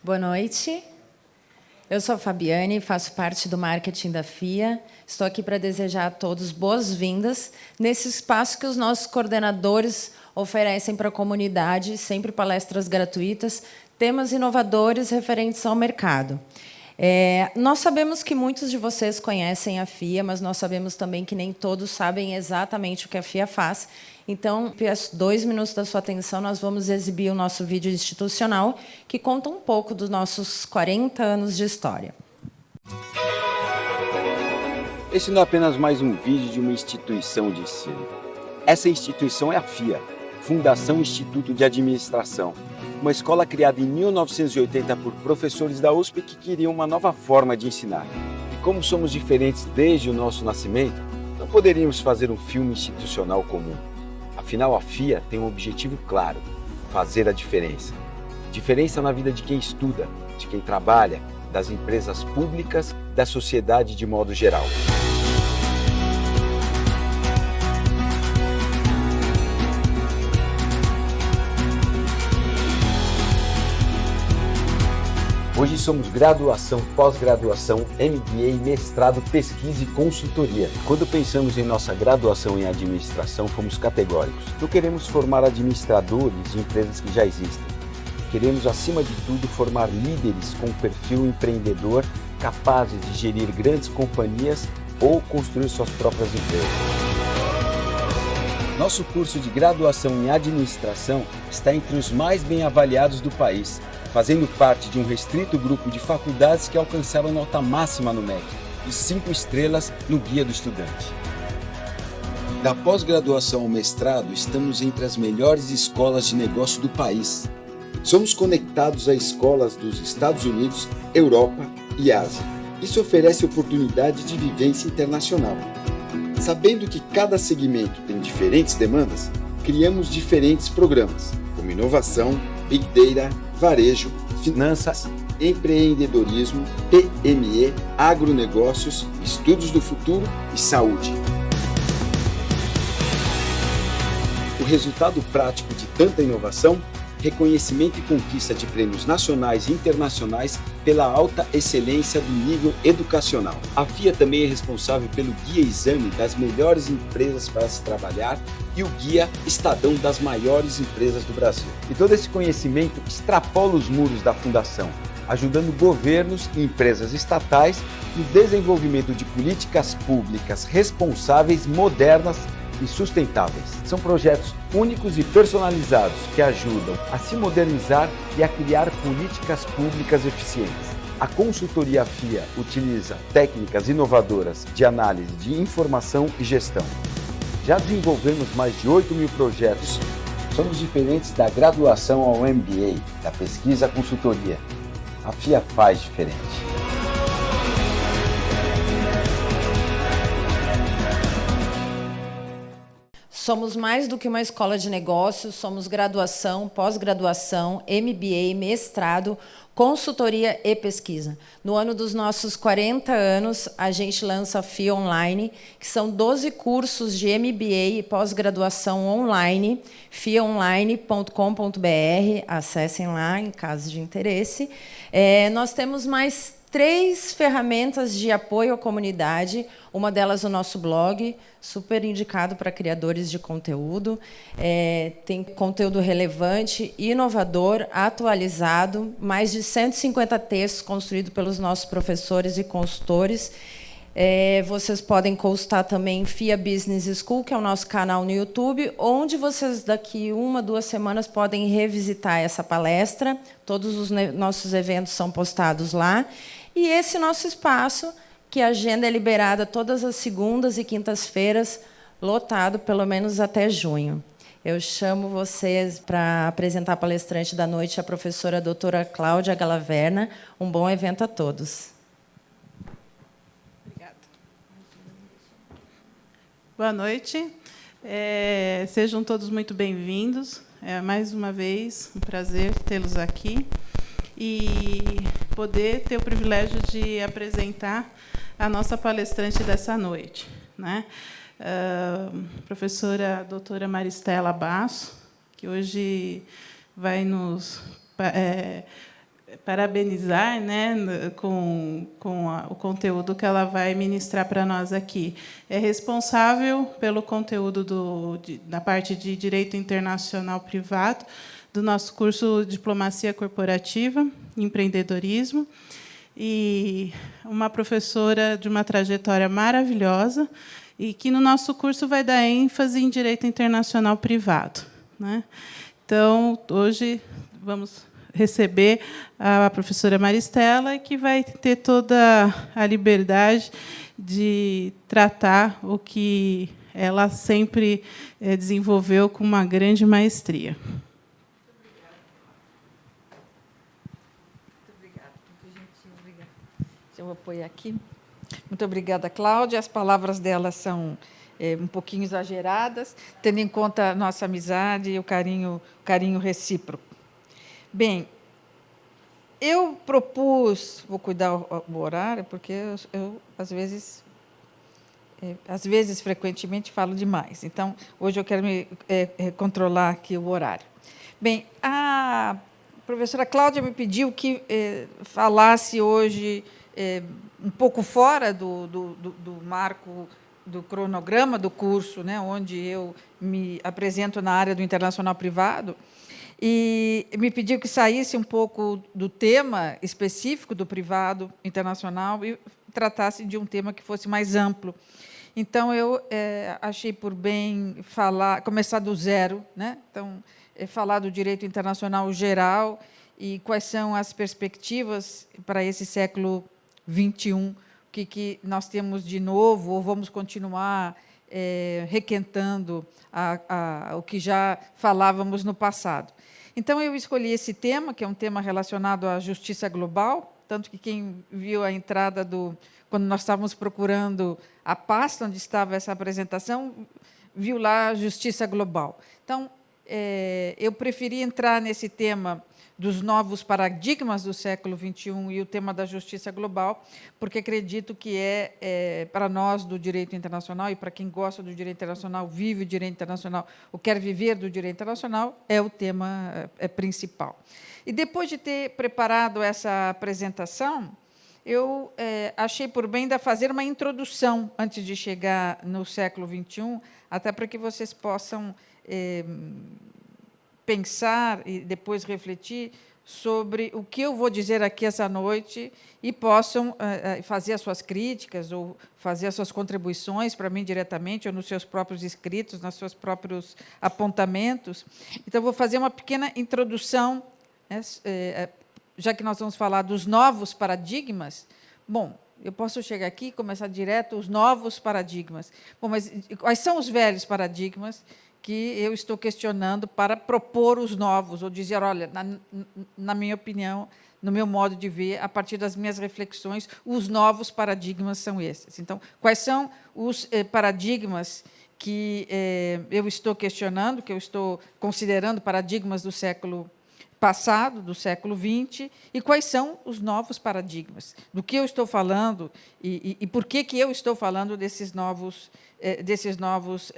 Boa noite. Eu sou a Fabiane, faço parte do marketing da FIA. Estou aqui para desejar a todos boas-vindas nesse espaço que os nossos coordenadores oferecem para a comunidade, sempre palestras gratuitas, temas inovadores referentes ao mercado. Nós sabemos que muitos de vocês conhecem a FIA, mas nós sabemos também que nem todos sabem exatamente o que a FIA faz. Então, peço 2 minutos da sua atenção, nós vamos exibir o nosso vídeo institucional, que conta um pouco dos nossos 40 anos de história. Esse não é apenas mais um vídeo de uma instituição de ensino. Essa instituição é a FIA, Fundação Instituto de Administração, uma escola criada em 1980 por professores da USP que queriam uma nova forma de ensinar. E como somos diferentes desde o nosso nascimento, não poderíamos fazer um filme institucional comum. Afinal, a FIA tem um objetivo claro: fazer a diferença. Diferença na vida de quem estuda, de quem trabalha, das empresas públicas, da sociedade de modo geral. Hoje somos graduação, pós-graduação, MBA, mestrado, pesquisa e consultoria. Quando pensamos em nossa graduação em administração, fomos categóricos. Não queremos formar administradores de empresas que já existem. Queremos, acima de tudo, formar líderes com perfil empreendedor, capazes de gerir grandes companhias ou construir suas próprias empresas. Nosso curso de graduação em administração está entre os mais bem avaliados do país, fazendo parte de um restrito grupo de faculdades que alcançaram nota máxima no MEC e 5 estrelas no Guia do Estudante. Da pós-graduação ao mestrado, estamos entre as melhores escolas de negócio do país. Somos conectados a escolas dos Estados Unidos, Europa e Ásia. Isso oferece oportunidade de vivência internacional. Sabendo que cada segmento tem diferentes demandas, criamos diferentes programas, como inovação, Big Data, varejo, finanças, empreendedorismo, PME, agronegócios, estudos do futuro e saúde. O resultado prático de tanta inovação: reconhecimento e conquista de prêmios nacionais e internacionais pela alta excelência do nível educacional. A FIA também é responsável pelo Guia Exame das melhores empresas para se trabalhar e o Guia Estadão das maiores empresas do Brasil. E todo esse conhecimento extrapola os muros da Fundação, ajudando governos e empresas estatais no desenvolvimento de políticas públicas responsáveis, modernas e sustentáveis. São projetos únicos e personalizados que ajudam a se modernizar e a criar políticas públicas eficientes. A consultoria FIA utiliza técnicas inovadoras de análise de informação e gestão. Já desenvolvemos mais de 8.000 projetos. Somos diferentes da graduação ao MBA, da pesquisa à consultoria. A FIA faz diferente. Somos mais do que uma escola de negócios, somos graduação, pós-graduação, MBA, mestrado, consultoria e pesquisa. No ano dos nossos 40 anos, a gente lança a FIA Online, que são 12 cursos de MBA e pós-graduação online, fiaonline.com.br, acessem lá em caso de interesse. Nós temos mais 3 ferramentas de apoio à comunidade, uma delas o nosso blog, super indicado para criadores de conteúdo. Tem conteúdo relevante, inovador, atualizado, mais de 150 textos construídos pelos nossos professores e consultores. Vocês podem consultar também FIA Business School, que é o nosso canal no YouTube, onde vocês, daqui 1, 2 semanas, podem revisitar essa palestra. Todos os nossos eventos são postados lá. E esse nosso espaço, que a agenda é liberada todas as segundas e quintas-feiras, lotado pelo menos até junho. Eu chamo vocês para apresentar a palestrante da noite, a professora doutora Cláudia Galaverna. Um bom evento a todos. Obrigada. Boa noite. Sejam todos muito bem-vindos. Mais uma vez, um prazer tê-los aqui e poder ter o privilégio de apresentar a nossa palestrante dessa noite, né? Professora doutora Maristela Basso, que hoje vai nos parabenizar, né, com o conteúdo que ela vai ministrar para nós aqui. É responsável pelo conteúdo da parte de Direito Internacional Privado do nosso curso Diplomacia Corporativa, Empreendedorismo, e uma professora de uma trajetória maravilhosa, e que, no nosso curso, vai dar ênfase em Direito Internacional Privado, né? Então, hoje, vamos receber a professora Maristela, que vai ter toda a liberdade de tratar o que ela sempre desenvolveu com uma grande maestria. Muito obrigada. Muito gentil, obrigada. Deixa eu apoiar aqui. Muito obrigada, Cláudia. As palavras dela são um pouquinho exageradas, tendo em conta a nossa amizade e o carinho recíproco. Bem, eu propus, vou cuidar o horário, porque eu às vezes, frequentemente, falo demais. Então, hoje eu quero me controlar aqui o horário. Bem, a professora Cláudia me pediu que falasse hoje um pouco fora do marco do cronograma do curso, né, onde eu me apresento na área do internacional privado, e me pediu que saísse um pouco do tema específico do privado internacional e tratasse de um tema que fosse mais amplo. Então, eu achei por bem começar do zero, né? Então, falar do direito internacional geral e quais são as perspectivas para esse século XXI, o que nós temos de novo, ou vamos continuar requentando o que já falávamos no passado. Então, eu escolhi esse tema, que é um tema relacionado à justiça global, tanto que quem viu a entrada quando nós estávamos procurando a pasta onde estava essa apresentação, viu lá a justiça global. Então, eu preferi entrar nesse tema dos novos paradigmas do século XXI e o tema da justiça global, porque acredito que para nós do direito internacional, e para quem gosta do direito internacional, vive o direito internacional, ou quer viver do direito internacional, é o tema principal. E, depois de ter preparado essa apresentação, eu achei por bem fazer uma introdução, antes de chegar no século XXI, até para que vocês possam pensar e depois refletir sobre o que eu vou dizer aqui essa noite e possam fazer as suas críticas ou fazer as suas contribuições para mim diretamente ou nos seus próprios escritos, nos seus próprios apontamentos. Então, vou fazer uma pequena introdução, já que nós vamos falar dos novos paradigmas. Bom, eu posso chegar aqui e começar direto os novos paradigmas. Bom, mas quais são os velhos paradigmas que eu estou questionando para propor os novos, ou dizer, olha, na minha opinião, no meu modo de ver, a partir das minhas reflexões, os novos paradigmas são esses. Então, quais são os paradigmas que eu estou questionando, que eu estou considerando paradigmas do século passado, do século XX, e quais são os novos paradigmas, do que eu estou falando e por que eu estou falando desses novos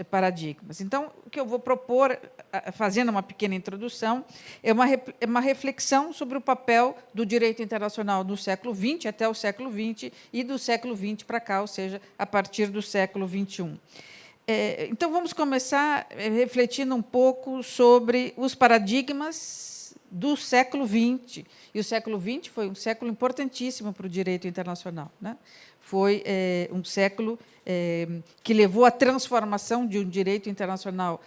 paradigmas. Então, o que eu vou propor, fazendo uma pequena introdução, é uma reflexão sobre o papel do direito internacional no século XX, até o século XX, e do século XX para cá, ou seja, a partir do século XXI. Então, vamos começar refletindo um pouco sobre os paradigmas do século XX. E o século XX foi um século importantíssimo para o direito internacional, né? Foi um século que levou à transformação de um direito internacional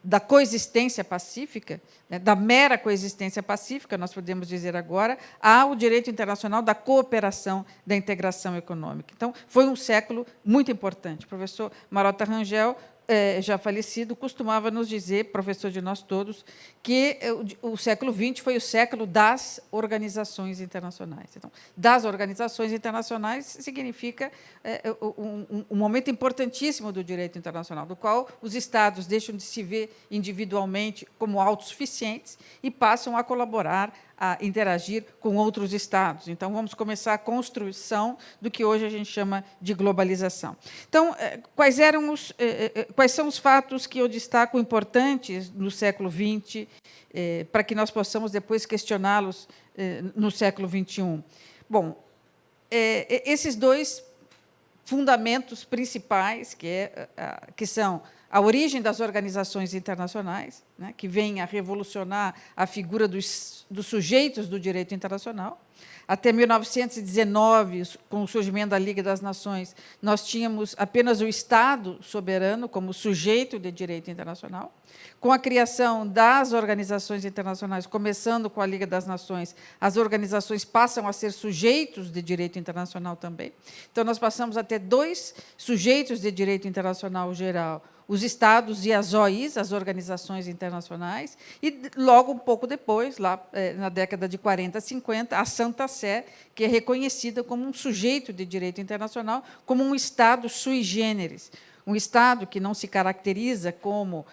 da coexistência pacífica, né, da mera coexistência pacífica, nós podemos dizer agora, ao direito internacional da cooperação, da integração econômica. Então, foi um século muito importante. O professor Marota Rangel, já falecido, costumava nos dizer, professor de nós todos, que o século XX foi o século das organizações internacionais. Então, das organizações internacionais significa um momento importantíssimo do direito internacional, do qual os Estados deixam de se ver individualmente como autossuficientes e passam a colaborar a interagir com outros Estados. Então, vamos começar a construção do que hoje a gente chama de globalização. Então, quais são os fatos que eu destaco importantes no século XX, para que nós possamos depois questioná-los no século XXI? Bom, esses dois fundamentos principais, que são a origem das organizações internacionais, né, que vem a revolucionar a figura dos sujeitos do direito internacional. Até 1919, com o surgimento da Liga das Nações, nós tínhamos apenas o Estado soberano como sujeito de direito internacional. Com a criação das organizações internacionais, começando com a Liga das Nações, as organizações passam a ser sujeitos de direito internacional também. Então, nós passamos a ter dois sujeitos de direito internacional geral, os Estados e as OIs, as organizações internacionais, e, logo, um pouco depois, lá na década de 40, 50, a Santa Sé, que é reconhecida como um sujeito de direito internacional, como um Estado sui generis, um Estado que não se caracteriza com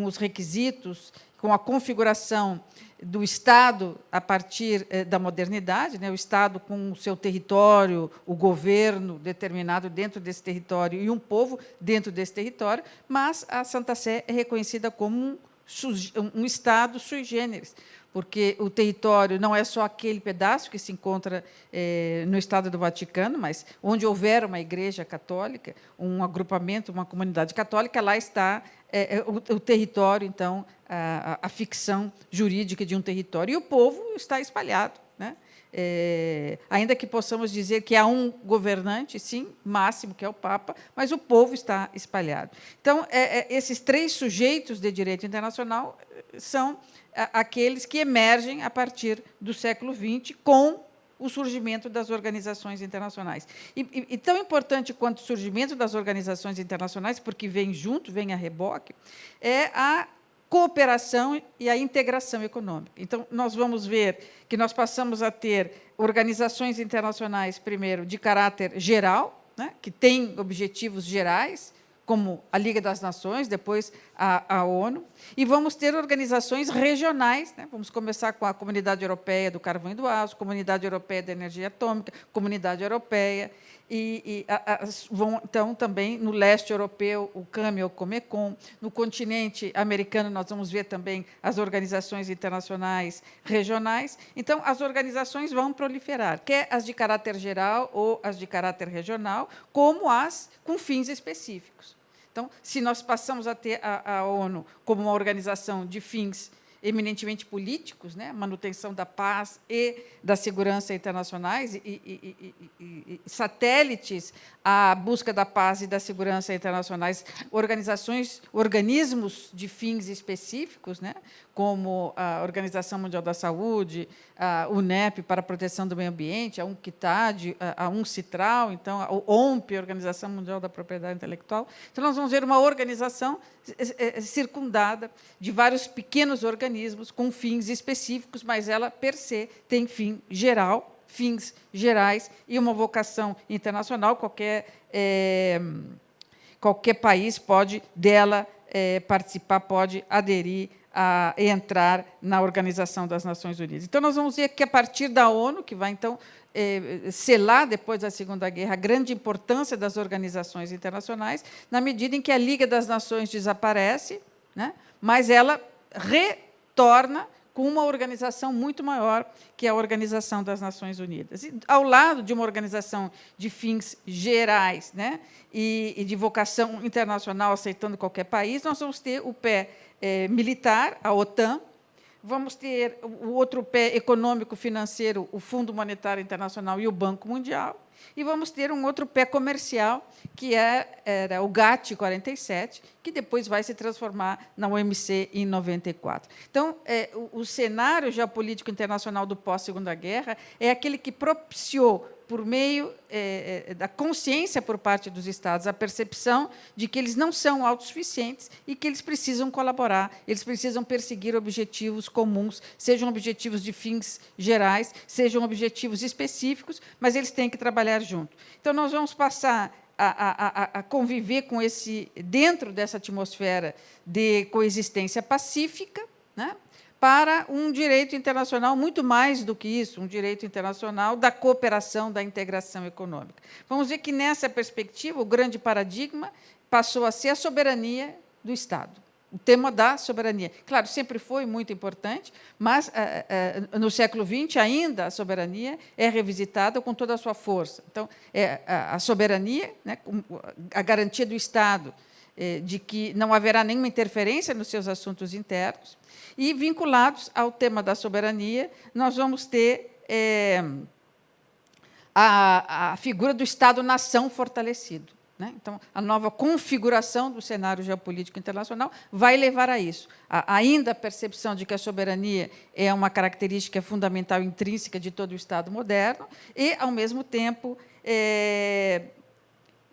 os requisitos, com a configuração do Estado a partir da modernidade, né, o Estado com o seu território, o governo determinado dentro desse território e um povo dentro desse território, mas a Santa Sé é reconhecida como um Estado sui generis, porque o território não é só aquele pedaço que se encontra no Estado do Vaticano, mas onde houver uma igreja católica, um agrupamento, uma comunidade católica, lá está o território, então, a ficção jurídica de um território. E o povo está espalhado, né? Ainda que possamos dizer que há um governante, sim, máximo, que é o Papa, mas o povo está espalhado. Então, esses três sujeitos de direito internacional são aqueles que emergem a partir do século XX com o surgimento das organizações internacionais. E tão importante quanto o surgimento das organizações internacionais, porque vem junto, vem a reboque, é a cooperação e a integração econômica. Então, nós vamos ver que nós passamos a ter organizações internacionais, primeiro, de caráter geral, né, que têm objetivos gerais, como a Liga das Nações, depois a ONU, e vamos ter organizações regionais, né? Vamos começar com a Comunidade Europeia do Carvão e do Aço, Comunidade Europeia da Energia Atômica, Comunidade Europeia, vão, então, também no leste europeu, o CAM e o Comecon. No continente americano, nós vamos ver também as organizações internacionais regionais. Então, as organizações vão proliferar, quer as de caráter geral ou as de caráter regional, como as com fins específicos. Então, se nós passamos a ter a ONU como uma organização de fins eminentemente políticos, né, manutenção da paz e da segurança internacionais e satélites à busca da paz e da segurança internacionais, organismos de fins específicos, né, como a Organização Mundial da Saúde, a UNEP para a proteção do meio ambiente, a UNCTAD, a UNCITRAL, então a OMP, Organização Mundial da Propriedade Intelectual. Então, nós vamos ver uma organização circundada de vários pequenos organismos com fins específicos, mas ela, per se, tem fim geral, fins gerais e uma vocação internacional. Qualquer país pode dela participar, pode aderir a entrar na Organização das Nações Unidas. Então, nós vamos ver que, a partir da ONU, que vai, então, selar, depois da Segunda Guerra, a grande importância das organizações internacionais, na medida em que a Liga das Nações desaparece, né, mas ela retorna com uma organização muito maior, que é a Organização das Nações Unidas. E, ao lado de uma organização de fins gerais, né, e de vocação internacional, aceitando qualquer país, nós vamos ter o pé militar, a OTAN, vamos ter o outro pé econômico-financeiro, o Fundo Monetário Internacional e o Banco Mundial, e vamos ter um outro pé comercial, que era o GATT 47, que depois vai se transformar na OMC em 94. Então, o cenário geopolítico internacional do pós-Segunda Guerra é aquele que propiciou, por meio da consciência por parte dos Estados, a percepção de que eles não são autossuficientes e que eles precisam colaborar, eles precisam perseguir objetivos comuns, sejam objetivos de fins gerais, sejam objetivos específicos, mas eles têm que trabalhar junto. Então, nós vamos passar a conviver com dentro dessa atmosfera de coexistência pacífica, né, para um direito internacional muito mais do que isso, um direito internacional da cooperação, da integração econômica. Vamos ver que, nessa perspectiva, o grande paradigma passou a ser a soberania do Estado, o tema da soberania. Claro, sempre foi muito importante, mas, no século XX, ainda a soberania é revisitada com toda a sua força. Então, a soberania, né, a garantia do Estado de que não haverá nenhuma interferência nos seus assuntos internos, e, vinculados ao tema da soberania, nós vamos ter a figura do Estado-nação fortalecido. Então, a nova configuração do cenário geopolítico internacional vai levar a isso. Ainda a percepção de que a soberania é uma característica fundamental intrínseca de todo o Estado moderno e, ao mesmo tempo,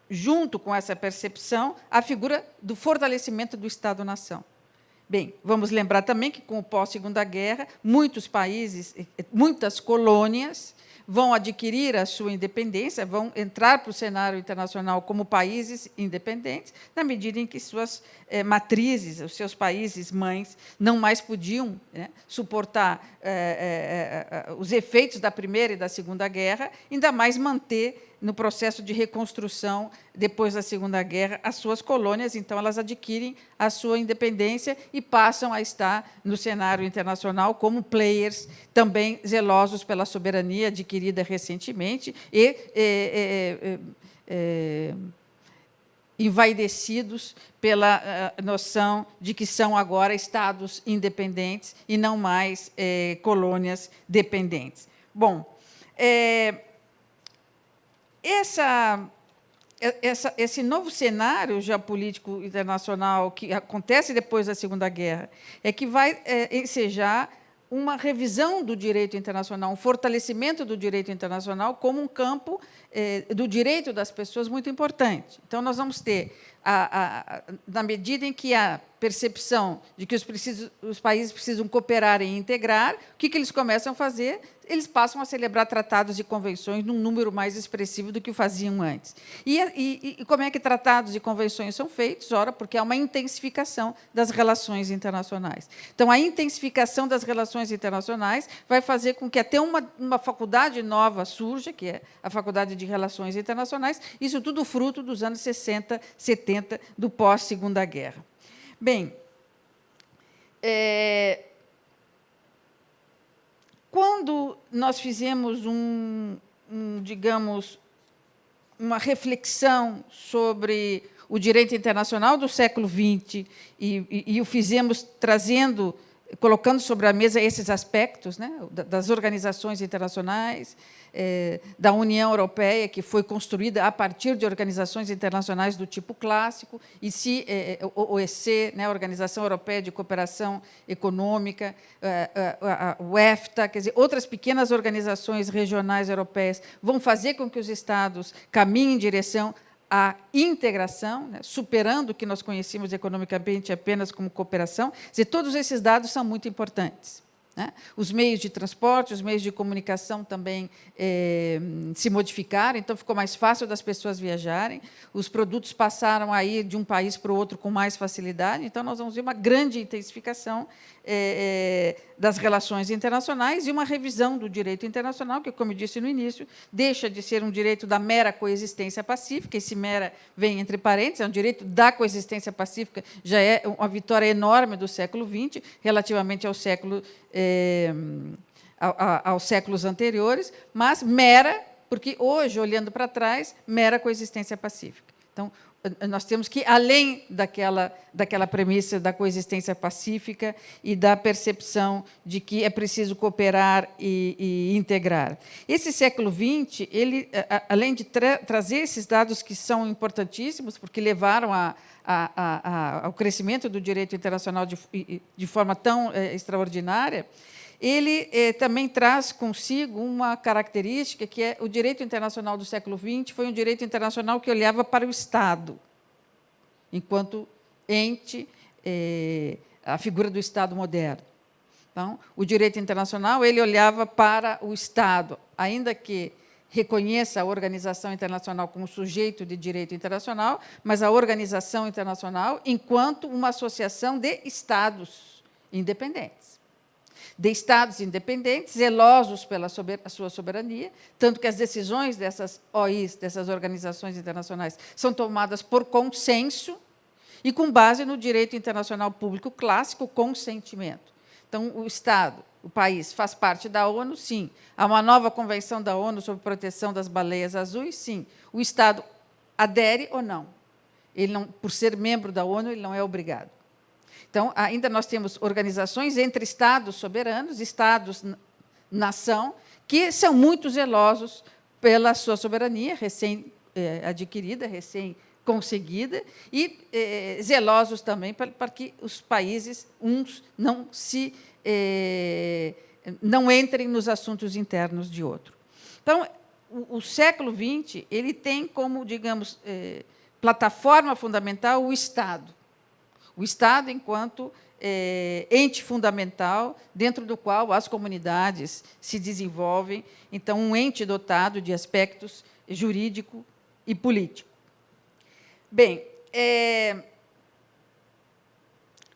junto com essa percepção, a figura do fortalecimento do Estado-nação. Bem, vamos lembrar também que, com o pós-Segunda Guerra, muitos países, muitas colônias, vão adquirir a sua independência, vão entrar para o cenário internacional como países independentes, na medida em que suas matrizes, os seus países mães, não mais podiam, né, suportar os efeitos da Primeira e da Segunda Guerra, ainda mais manter, no processo de reconstrução, depois da Segunda Guerra, as suas colônias. Então, elas adquirem a sua independência e passam a estar no cenário internacional como players também zelosos pela soberania adquirida recentemente e envaidecidos pela noção de que são agora estados independentes e não mais colônias dependentes. Bom, esse novo cenário geopolítico internacional que acontece depois da Segunda Guerra é que vai ensejar uma revisão do direito internacional, um fortalecimento do direito internacional como um campo do direito das pessoas muito importante. Então, nós vamos ter, na medida em que há percepção de que os países precisam cooperar e integrar, o que eles começam a fazer? Eles passam a celebrar tratados e convenções num número mais expressivo do que o faziam antes. E como é que tratados e convenções são feitos? Ora, porque há uma intensificação das relações internacionais. Então, a intensificação das relações internacionais vai fazer com que até uma faculdade nova surja, que é a Faculdade de Relações Internacionais, isso tudo fruto dos anos 60, 70, do pós-Segunda Guerra. Bem, quando nós fizemos digamos, uma reflexão sobre o direito internacional do século XX e o fizemos colocando sobre a mesa esses aspectos, né, das organizações internacionais, da União Europeia, que foi construída a partir de organizações internacionais do tipo clássico, e se o OEC, né, a Organização Europeia de Cooperação Econômica, o EFTA, quer dizer, outras pequenas organizações regionais europeias vão fazer com que os Estados caminhem em direção à integração, né, superando o que nós conhecemos economicamente apenas como cooperação. Quer dizer, todos esses dados são muito importantes. Né? Os meios de transporte, os meios de comunicação também se modificaram, então ficou mais fácil das pessoas viajarem, os produtos passaram a ir de um país para o outro com mais facilidade, então nós vamos ver uma grande intensificação das relações internacionais e uma revisão do direito internacional, que, como eu disse no início, deixa de ser um direito da mera coexistência pacífica, esse mera vem entre parênteses, é um direito da coexistência pacífica, já é uma vitória enorme do século XX, relativamente ao século aos séculos anteriores, mas mera, porque hoje, olhando para trás, mera coexistência pacífica. Então, nós temos que ir além daquela premissa da coexistência pacífica e da percepção de que é preciso cooperar e integrar. Esse século XX, ele, além de trazer esses dados que são importantíssimos, porque levaram ao crescimento do direito internacional de forma tão extraordinária, ele também traz consigo uma característica que é o direito internacional do século XX foi um direito internacional que olhava para o Estado, enquanto ente, a figura do Estado moderno. Então, o direito internacional ele olhava para o Estado, ainda que reconheça a organização internacional como sujeito de direito internacional, mas a organização internacional enquanto uma associação de Estados independentes. de Estados independentes, zelosos pela sua soberania, tanto que as decisões dessas OIs, dessas organizações internacionais, são tomadas por consenso e com base no direito internacional público clássico, consentimento. Então, o Estado, o país, faz parte da ONU, sim. Há uma nova convenção da ONU sobre proteção das baleias azuis, sim. O Estado adere ou não. Ele não, por ser membro da ONU, ele não é obrigado. Então, ainda nós temos organizações entre Estados soberanos, Estados-nação, que são muito zelosos pela sua soberania recém-adquirida, recém-conseguida, e zelosos também para que os países, uns, não entrem nos assuntos internos de outro. Então, o século XX ele tem como, digamos, plataforma fundamental o Estado. O Estado enquanto ente fundamental, dentro do qual as comunidades se desenvolvem, então, um ente dotado de aspectos jurídico e político. Bem,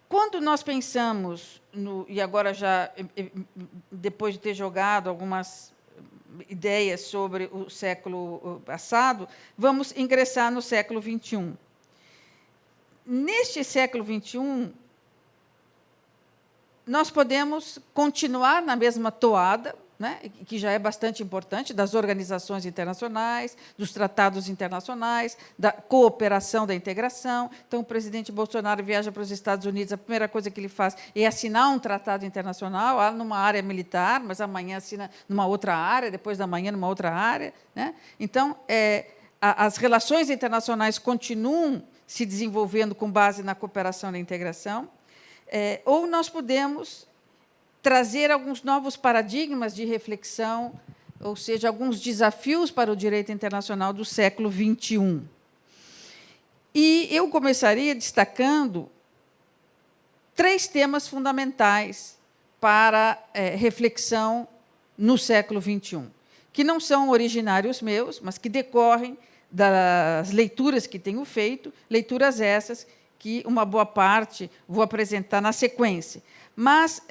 quando nós pensamos, e agora já, depois de ter jogado algumas ideias sobre o século passado, vamos ingressar no século XXI. Neste século XXI, nós podemos continuar na mesma toada, né, que já é bastante importante, das organizações internacionais, dos tratados internacionais, da cooperação, da integração. Então, o presidente Bolsonaro viaja para os Estados Unidos, a primeira coisa que ele faz é assinar um tratado internacional, numa área militar, mas amanhã assina numa outra área, depois da manhã numa outra área, né? Então, as relações internacionais continuam se desenvolvendo com base na cooperação e na integração, ou nós podemos trazer alguns novos paradigmas de reflexão, ou seja, alguns desafios para o direito internacional do século XXI. E eu começaria destacando 3 temas fundamentais para reflexão no século XXI, que não são originários meus, mas que decorrem das leituras que tenho feito, leituras essas que uma boa parte vou apresentar na sequência. Mas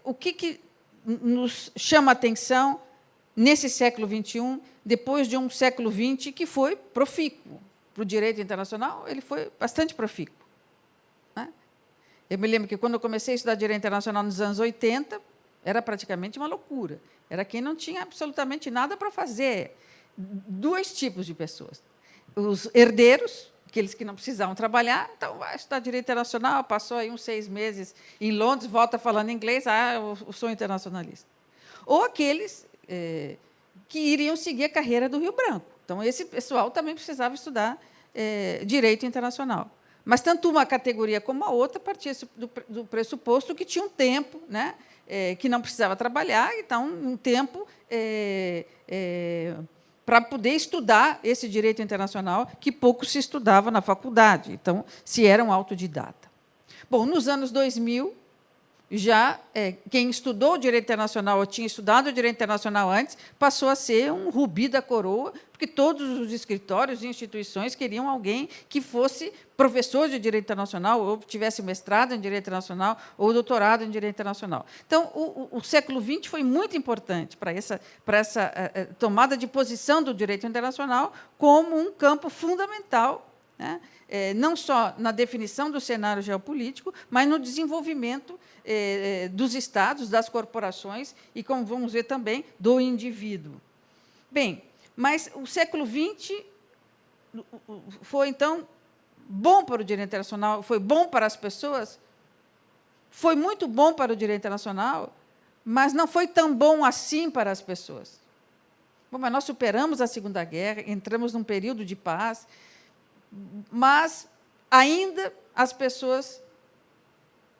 o que nos chama a atenção nesse século XXI, depois de um século XX que foi profícuo para o direito internacional, ele foi bastante profícuo, né? Eu me lembro que, quando eu comecei a estudar direito internacional nos anos 80, era praticamente uma loucura. Era quem não tinha absolutamente nada para fazer. 2 tipos de pessoas. Os herdeiros, aqueles que não precisavam trabalhar, então vai estudar direito internacional, passou aí uns 6 meses em Londres, volta falando inglês, eu sou internacionalista. Ou aqueles que iriam seguir a carreira do Rio Branco. Então, esse pessoal também precisava estudar direito internacional. Mas tanto uma categoria como a outra partia do pressuposto que tinha um tempo, né, que não precisava trabalhar, então, um tempo para poder estudar esse direito internacional, que pouco se estudava na faculdade, então, se era um autodidata. Bom, nos anos 2000, já quem estudou o direito internacional ou tinha estudado o direito internacional antes, passou a ser um rubi da coroa, porque todos os escritórios e instituições queriam alguém que fosse professor de direito internacional, ou tivesse mestrado em direito internacional, ou doutorado em direito internacional. Então, o século XX foi muito importante para essa tomada de posição do direito internacional como um campo fundamental, né, não só na definição do cenário geopolítico, mas no desenvolvimento dos Estados, das corporações e, como vamos ver também, do indivíduo. Bem, mas o século XX foi, então, bom para o direito internacional, foi bom para as pessoas, foi muito bom para o direito internacional, mas não foi tão bom assim para as pessoas. Bom, mas nós superamos a Segunda Guerra, entramos num período de paz, mas ainda as pessoas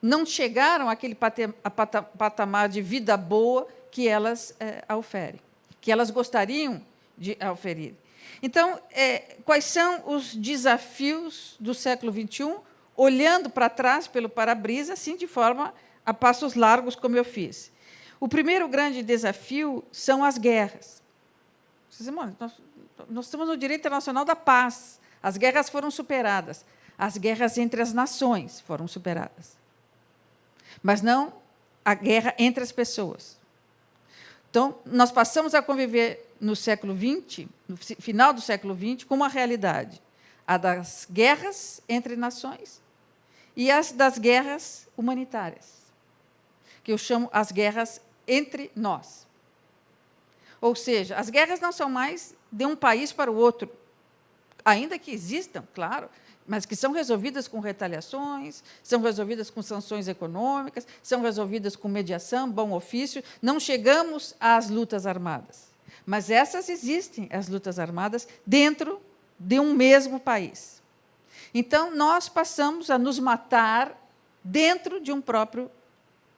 não chegaram àquele patamar de vida boa que elas oferem, que elas gostariam de oferir. Então, quais são os desafios do século XXI, olhando para trás pelo para-brisa, assim, de forma a passos largos, como eu fiz? O primeiro grande desafio são as guerras. Nós estamos no direito internacional da paz. As guerras foram superadas. As guerras entre as nações foram superadas. Mas não a guerra entre as pessoas. Então, nós passamos a conviver no século XX, no final do século XX, com uma realidade, a das guerras entre nações e as das guerras humanitárias, que eu chamo as guerras entre nós. Ou seja, as guerras não são mais de um país para o outro, ainda que existam, claro, mas que são resolvidas com retaliações, são resolvidas com sanções econômicas, são resolvidas com mediação, bom ofício. Não chegamos às lutas armadas, mas essas existem, as lutas armadas, dentro de um mesmo país. Então, nós passamos a nos matar dentro de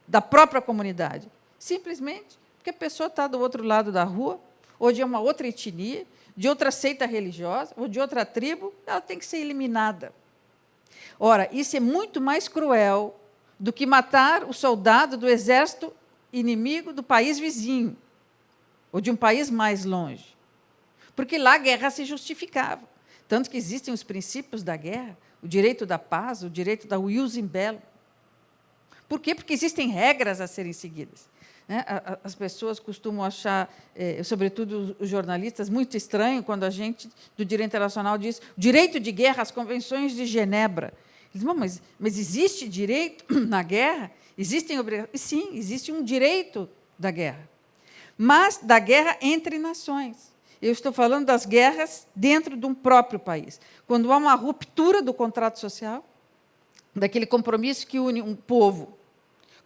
da própria comunidade, simplesmente porque a pessoa está do outro lado da rua, ou de uma outra etnia, de outra seita religiosa, ou de outra tribo, ela tem que ser eliminada. Ora, isso é muito mais cruel do que matar o soldado do exército inimigo do país vizinho, ou de um país mais longe. Porque lá a guerra se justificava. Tanto que existem os princípios da guerra, o direito da paz, o direito da ius in bello. Por quê? Porque existem regras a serem seguidas. As pessoas costumam achar, sobretudo os jornalistas, muito estranho quando a gente, do direito internacional, diz direito de guerra, as convenções de Genebra. Eles dizem, mas existe direito na guerra? Existem obrigações? Sim, existe um direito da guerra, mas da guerra entre nações. Eu estou falando das guerras dentro de um próprio país. Quando há uma ruptura do contrato social, daquele compromisso que une um povo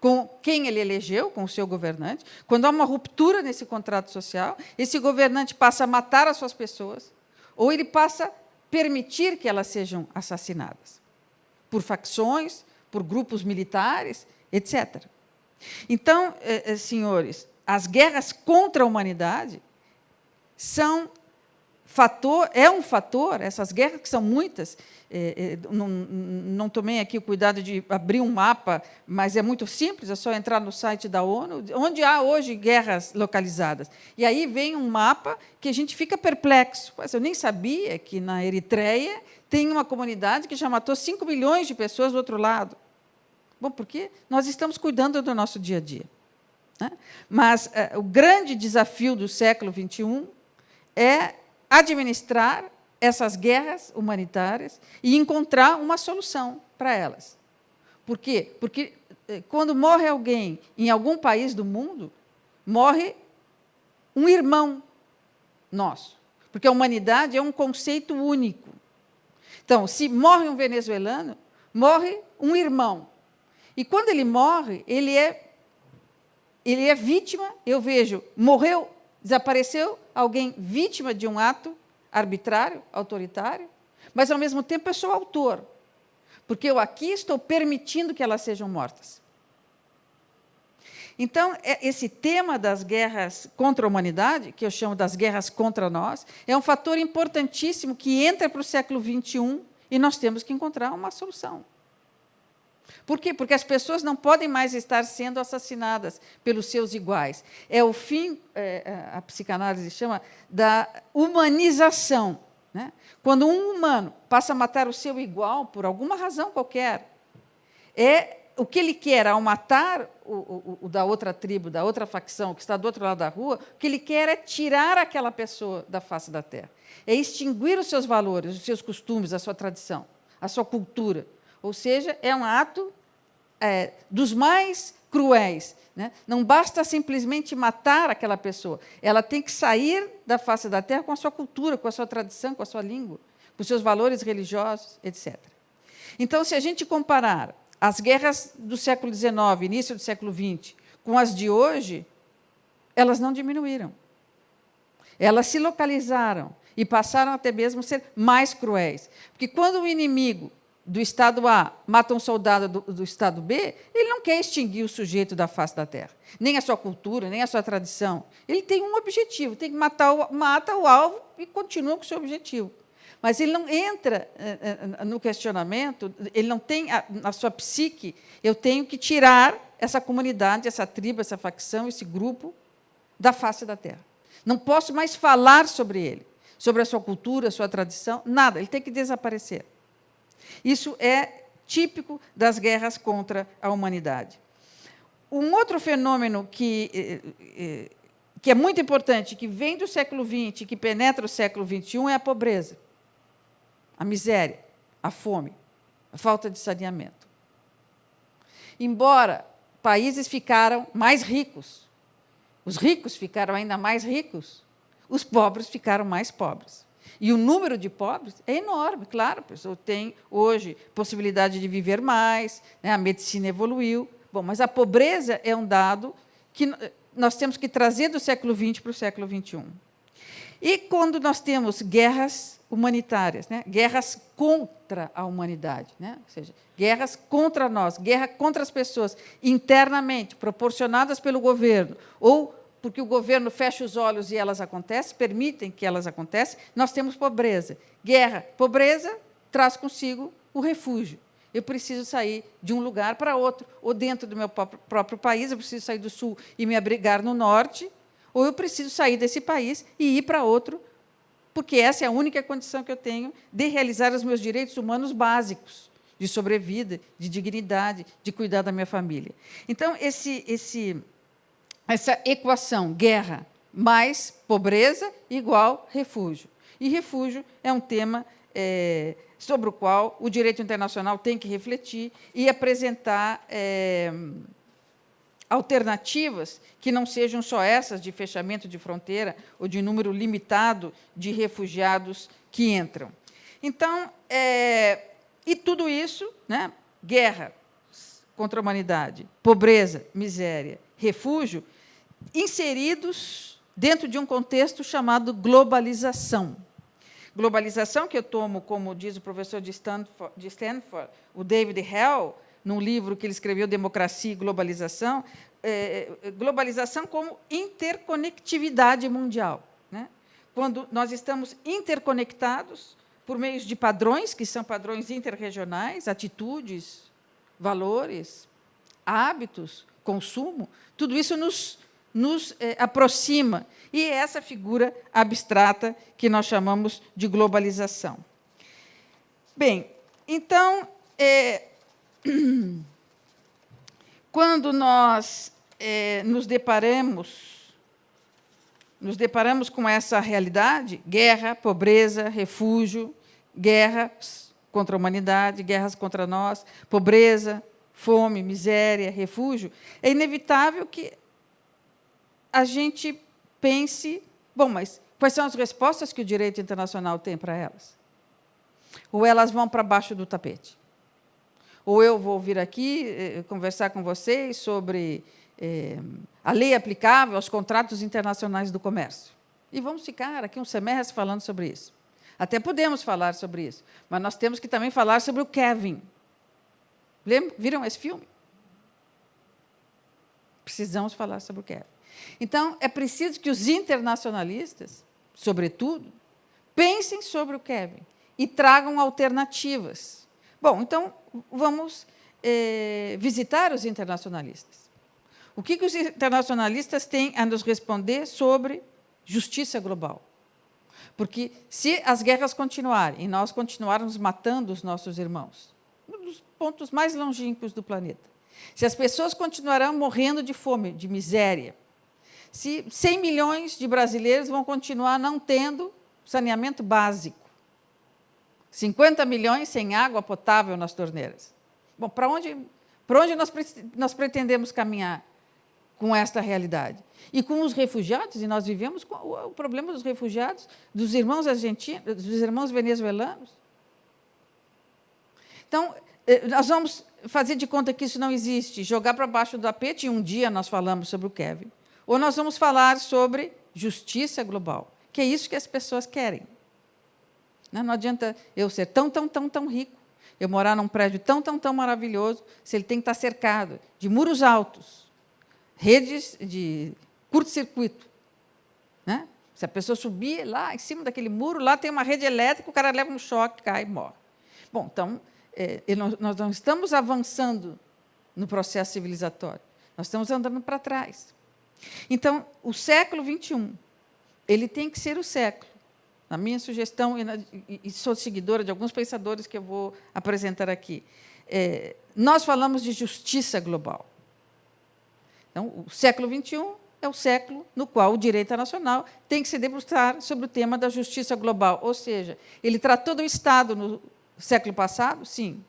com quem ele elegeu, com o seu governante, quando há uma ruptura nesse contrato social, esse governante passa a matar as suas pessoas, ou ele passa a permitir que elas sejam assassinadas, por facções, por grupos militares, etc. Então, senhores, as guerras contra a humanidade é um fator, essas guerras que são muitas, não tomei aqui o cuidado de abrir um mapa, mas é muito simples, é só entrar no site da ONU, onde há hoje guerras localizadas. E aí vem um mapa que a gente fica perplexo. Mas eu nem sabia que na Eritreia tem uma comunidade que já matou 5 milhões de pessoas do outro lado. Bom, porque nós estamos cuidando do nosso dia a dia. Mas o grande desafio do século XXI é administrar essas guerras humanitárias e encontrar uma solução para elas. Por quê? Porque quando morre alguém em algum país do mundo, morre um irmão nosso, porque a humanidade é um conceito único. Então, se morre um venezuelano, morre um irmão. E quando ele morre, ele é vítima, eu vejo, morreu, desapareceu alguém vítima de um ato arbitrário, autoritário, mas, ao mesmo tempo, eu sou autor, porque eu aqui estou permitindo que elas sejam mortas. Então, esse tema das guerras contra a humanidade, que eu chamo das guerras contra nós, é um fator importantíssimo que entra para o século XXI e nós temos que encontrar uma solução. Por quê? Porque as pessoas não podem mais estar sendo assassinadas pelos seus iguais. É o fim, a psicanálise chama, da humanização. Quando um humano passa a matar o seu igual por alguma razão qualquer, o que ele quer ao matar o da outra tribo, da outra facção, que está do outro lado da rua, o que ele quer é tirar aquela pessoa da face da terra. É extinguir os seus valores, os seus costumes, a sua tradição, a sua cultura. Ou seja, é um ato dos mais cruéis. Não basta simplesmente matar aquela pessoa, ela tem que sair da face da terra com a sua cultura, com a sua tradição, com a sua língua, com os seus valores religiosos, etc. Então, se a gente comparar as guerras do século XIX, início do século XX, com as de hoje, elas não diminuíram. Elas se localizaram e passaram até mesmo a ser mais cruéis. Porque quando o inimigo do Estado A mata um soldado do Estado B, ele não quer extinguir o sujeito da face da terra, nem a sua cultura, nem a sua tradição. Ele tem um objetivo, tem que mata o alvo e continua com o seu objetivo. Mas ele não entra no questionamento, ele não tem na sua psique, eu tenho que tirar essa comunidade, essa tribo, essa facção, esse grupo da face da terra. Não posso mais falar sobre ele, sobre a sua cultura, a sua tradição, nada, ele tem que desaparecer. Isso é típico das guerras contra a humanidade. Um outro fenômeno que é muito importante, que vem do século XX, que penetra o século XXI, é a pobreza, a miséria, a fome, a falta de saneamento. Embora países ficaram mais ricos, os ricos ficaram ainda mais ricos, os pobres ficaram mais pobres. E o número de pobres é enorme, claro, a pessoa tem hoje possibilidade de viver mais, né, a medicina evoluiu. Bom, mas a pobreza é um dado que nós temos que trazer do século XX para o século XXI. E quando nós temos guerras humanitárias, né, guerras contra a humanidade, né, ou seja, guerras contra nós, guerra contra as pessoas, internamente, proporcionadas pelo governo, ou porque o governo fecha os olhos e elas acontecem, permitem que elas aconteçam, nós temos pobreza. Guerra, pobreza traz consigo o refúgio. Eu preciso sair de um lugar para outro, ou dentro do meu próprio país, eu preciso sair do sul e me abrigar no norte, ou eu preciso sair desse país e ir para outro, porque essa é a única condição que eu tenho de realizar os meus direitos humanos básicos, de sobrevida, de dignidade, de cuidar da minha família. Então, essa equação, guerra mais pobreza igual refúgio. E refúgio é um tema sobre o qual o direito internacional tem que refletir e apresentar alternativas que não sejam só essas de fechamento de fronteira ou de número limitado de refugiados que entram. Então, e tudo isso, né, guerra contra a humanidade, pobreza, miséria, refúgio, inseridos dentro de um contexto chamado globalização. Globalização, que eu tomo, como diz o professor de Stanford, o David Hell, num livro que ele escreveu, Democracia e Globalização, globalização como interconectividade mundial, né? Quando nós estamos interconectados por meio de padrões, que são padrões interregionais, atitudes, valores, hábitos, consumo, tudo isso nos aproxima, e é essa figura abstrata que nós chamamos de globalização. Bem, então, quando nós nos deparamos com essa realidade, guerra, pobreza, refúgio, guerras contra a humanidade, guerras contra nós, pobreza, fome, miséria, refúgio, é inevitável que a gente pense, bom, mas quais são as respostas que o direito internacional tem para elas? Ou elas vão para baixo do tapete? Ou eu vou vir aqui conversar com vocês sobre a lei aplicável aos contratos internacionais do comércio. E vamos ficar aqui um semestre falando sobre isso. Até podemos falar sobre isso, mas nós temos que também falar sobre o Kevin. Viram esse filme? Precisamos falar sobre o Kevin. Então, é preciso que os internacionalistas, sobretudo, pensem sobre o Kevin e tragam alternativas. Bom, então, vamos visitar os internacionalistas. O que os internacionalistas têm a nos responder sobre justiça global? Porque, se as guerras continuarem e nós continuarmos matando os nossos irmãos, um dos pontos mais longínquos do planeta, se as pessoas continuarão morrendo de fome, de miséria, se 100 milhões de brasileiros vão continuar não tendo saneamento básico, 50 milhões sem água potável nas torneiras. Bom, para onde nós pretendemos caminhar com esta realidade? E com os refugiados, e nós vivemos com o problema dos refugiados, dos irmãos argentinos, dos irmãos venezuelanos. Então, nós vamos fazer de conta que isso não existe, jogar para baixo do tapete, e um dia nós falamos sobre o Kevin. Ou nós vamos falar sobre justiça global, que é isso que as pessoas querem. Não adianta eu ser tão rico, eu morar num prédio tão maravilhoso, se ele tem que estar cercado de muros altos, redes de curto-circuito, né? Se a pessoa subir lá em cima daquele muro, lá tem uma rede elétrica, o cara leva um choque, cai e morre. Bom, então, nós não estamos avançando no processo civilizatório, nós estamos andando para trás. Então, o século XXI, ele tem que ser o século. Na minha sugestão, e sou seguidora de alguns pensadores que eu vou apresentar aqui, nós falamos de justiça global. Então, o século XXI é o século no qual o direito internacional tem que se debruçar sobre o tema da justiça global. Ou seja, ele tratou do Estado no século passado? Sim.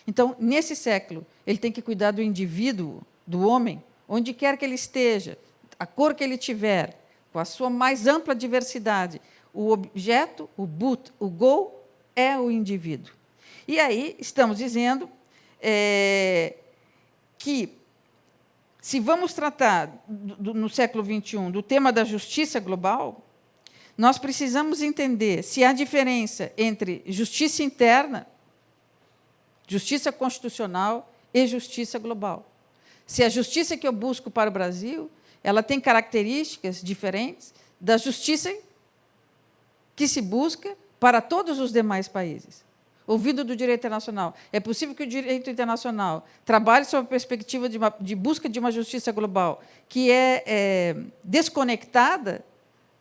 Então, nesse século, ele tem que cuidar do indivíduo, do homem, onde quer que ele esteja, a cor que ele tiver, com a sua mais ampla diversidade. O objeto, o but, o goal, é o indivíduo. E aí estamos dizendo que, se vamos tratar, no século XXI, do tema da justiça global, nós precisamos entender se há diferença entre justiça interna, justiça constitucional e justiça global. Se a justiça que eu busco para o Brasil, ela tem características diferentes da justiça que se busca para todos os demais países. Ouvido do direito internacional. É possível que o direito internacional trabalhe sob a perspectiva de busca de uma justiça global que é desconectada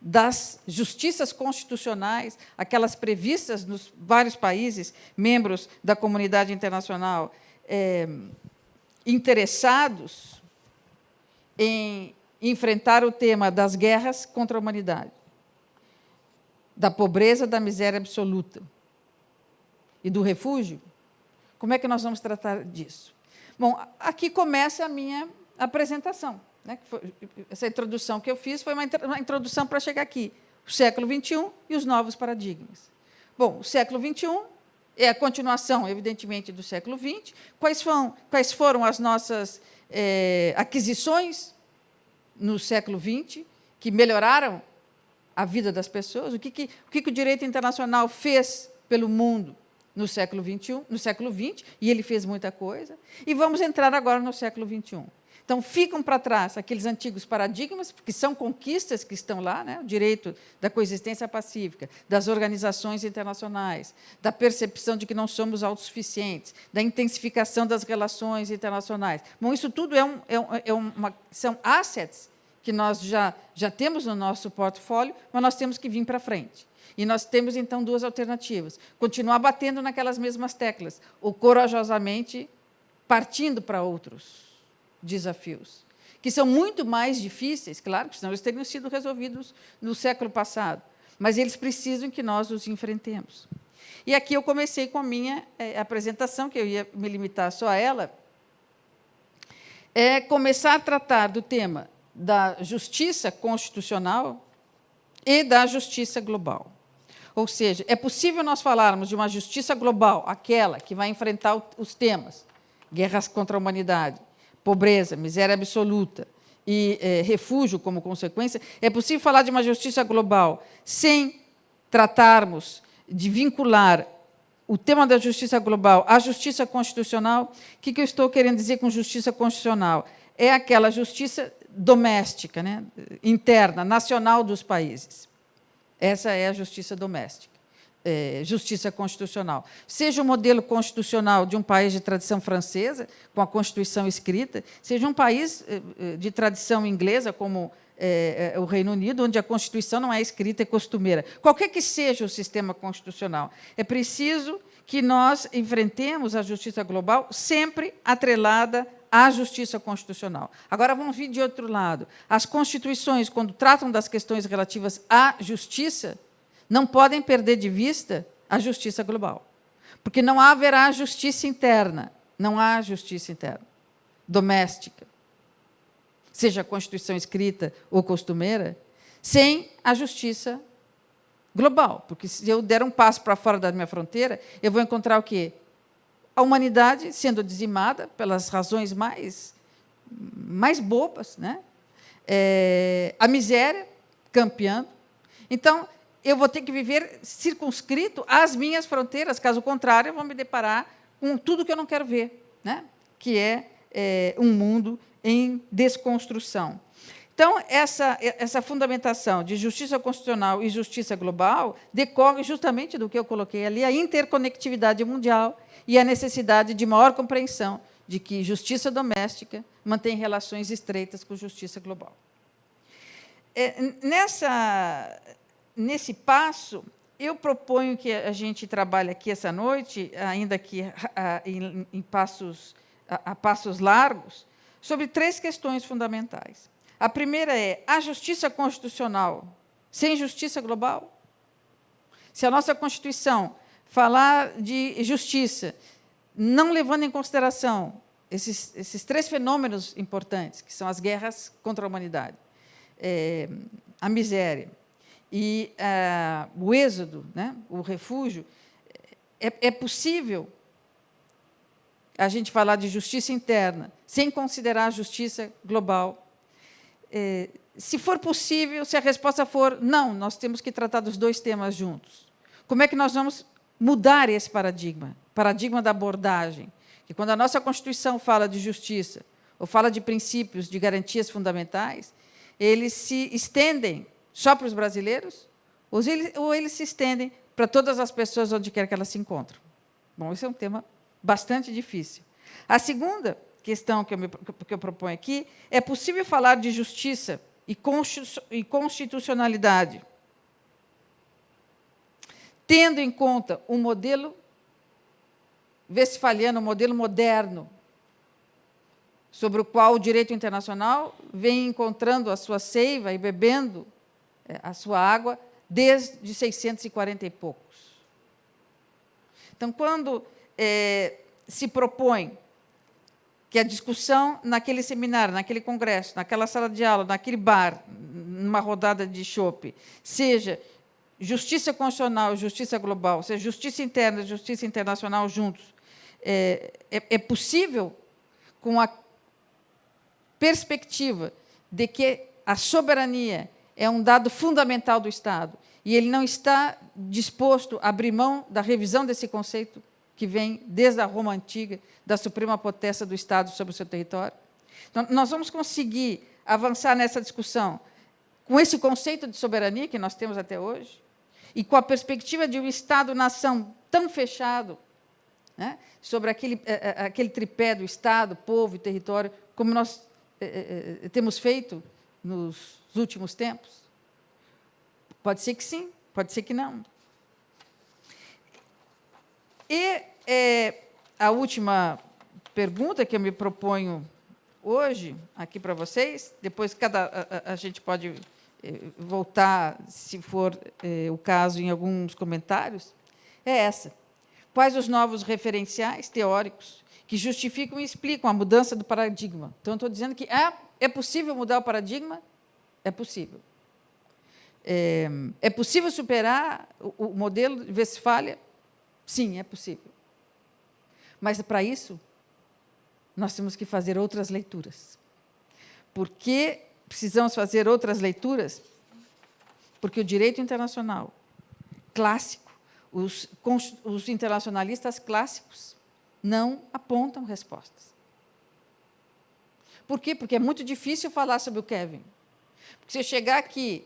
das justiças constitucionais, aquelas previstas nos vários países, membros da comunidade internacional, interessados em enfrentar o tema das guerras contra a humanidade, da pobreza, da miséria absoluta e do refúgio. Como é que nós vamos tratar disso? Bom, aqui começa a minha apresentação. Né? Essa introdução que eu fiz foi uma introdução para chegar aqui. O século XXI e os novos paradigmas. Bom, o século XXI é a continuação, evidentemente, do século XX. Quais foram as nossas aquisições no século XX que melhoraram a vida das pessoas? O que o direito internacional fez pelo mundo no século XXI, no século XX, e ele fez muita coisa, e vamos entrar agora no século XXI. Então, ficam para trás aqueles antigos paradigmas, porque são conquistas que estão lá, né? O direito da coexistência pacífica, das organizações internacionais, da percepção de que não somos autossuficientes, da intensificação das relações internacionais. Bom, isso tudo são assets que nós já temos no nosso portfólio, mas nós temos que vir para frente. E nós temos, então, duas alternativas. Continuar batendo naquelas mesmas teclas, ou corajosamente partindo para outros desafios, que são muito mais difíceis, claro, porque senão eles teriam sido resolvidos no século passado, mas eles precisam que nós os enfrentemos. E aqui eu comecei com a minha apresentação, que eu ia me limitar só a ela, começar a tratar do tema da justiça constitucional e da justiça global. Ou seja, é possível nós falarmos de uma justiça global, aquela que vai enfrentar os temas, guerras contra a humanidade, pobreza, miséria absoluta e refúgio como consequência. É possível falar de uma justiça global sem tratarmos de vincular o tema da justiça global à justiça constitucional. O que eu estou querendo dizer com justiça constitucional? É aquela justiça doméstica, né, interna, nacional dos países. Essa é a justiça doméstica, justiça constitucional. Seja o modelo constitucional de um país de tradição francesa, com a Constituição escrita, seja um país de tradição inglesa, como o Reino Unido, onde a Constituição não é escrita, é costumeira. Qualquer que seja o sistema constitucional, é preciso que nós enfrentemos a justiça global sempre atrelada à justiça constitucional. Agora, vamos vir de outro lado. As constituições, quando tratam das questões relativas à justiça, não podem perder de vista a justiça global, porque não haverá justiça interna, não há justiça interna, doméstica, seja a Constituição escrita ou costumeira, sem a justiça global, porque se eu der um passo para fora da minha fronteira, eu vou encontrar o quê? A humanidade sendo dizimada pelas razões mais bobas, né? A miséria campeando. Então, eu vou ter que viver circunscrito às minhas fronteiras, caso contrário, eu vou me deparar com tudo que eu não quero ver, né? Que é um mundo em desconstrução. Então, essa fundamentação de justiça constitucional e justiça global decorre justamente do que eu coloquei ali, a interconectividade mundial e a necessidade de maior compreensão de que justiça doméstica mantém relações estreitas com justiça global. Nesse passo, eu proponho que a gente trabalhe aqui essa noite, ainda que a passos largos, sobre 3 questões fundamentais. A primeira é: a justiça constitucional sem justiça global? Se a nossa Constituição falar de justiça, não levando em consideração esses 3 fenômenos importantes, que são as guerras contra a humanidade, a miséria e o êxodo, né, o refúgio, é possível a gente falar de justiça interna sem considerar a justiça global? Se for possível, se a resposta for não, nós temos que tratar dos 2 temas juntos. Como é que nós vamos mudar esse paradigma da abordagem? Que quando a nossa Constituição fala de justiça ou fala de princípios, de garantias fundamentais, eles se estendem só para os brasileiros ou eles se estendem para todas as pessoas onde quer que elas se encontrem? Bom, esse é um tema bastante difícil. A segunda questão que eu proponho aqui é: possível falar de justiça e constitucionalidade tendo em conta um modelo westphaliano, um modelo moderno, sobre o qual o direito internacional vem encontrando a sua seiva e bebendo a sua água desde 640 e poucos? Então, quando se propõe que a discussão naquele seminário, naquele congresso, naquela sala de aula, naquele bar, numa rodada de chope, seja justiça constitucional e justiça global, seja justiça interna e justiça internacional juntos, é possível com a perspectiva de que a soberania é um dado fundamental do Estado e ele não está disposto a abrir mão da revisão desse conceito que vem desde a Roma antiga, da suprema potestade do Estado sobre o seu território? Então, nós vamos conseguir avançar nessa discussão com esse conceito de soberania que nós temos até hoje e com a perspectiva de um Estado-nação tão fechado, né, sobre aquele tripé do Estado, povo e território, como nós temos feito nos últimos tempos? Pode ser que sim, pode ser que não. E a última pergunta que eu me proponho hoje, aqui para vocês, depois a gente pode voltar, se for o caso, em alguns comentários, é essa: quais os novos referenciais teóricos que justificam e explicam a mudança do paradigma? Então, estou dizendo que é possível mudar o paradigma? É possível. É possível superar o modelo de Westfália? Sim, é possível. Mas, para isso, nós temos que fazer outras leituras. Por que precisamos fazer outras leituras? Porque o direito internacional clássico, os internacionalistas clássicos, não apontam respostas. Por quê? Porque é muito difícil falar sobre o Kevin. Porque se eu chegar aqui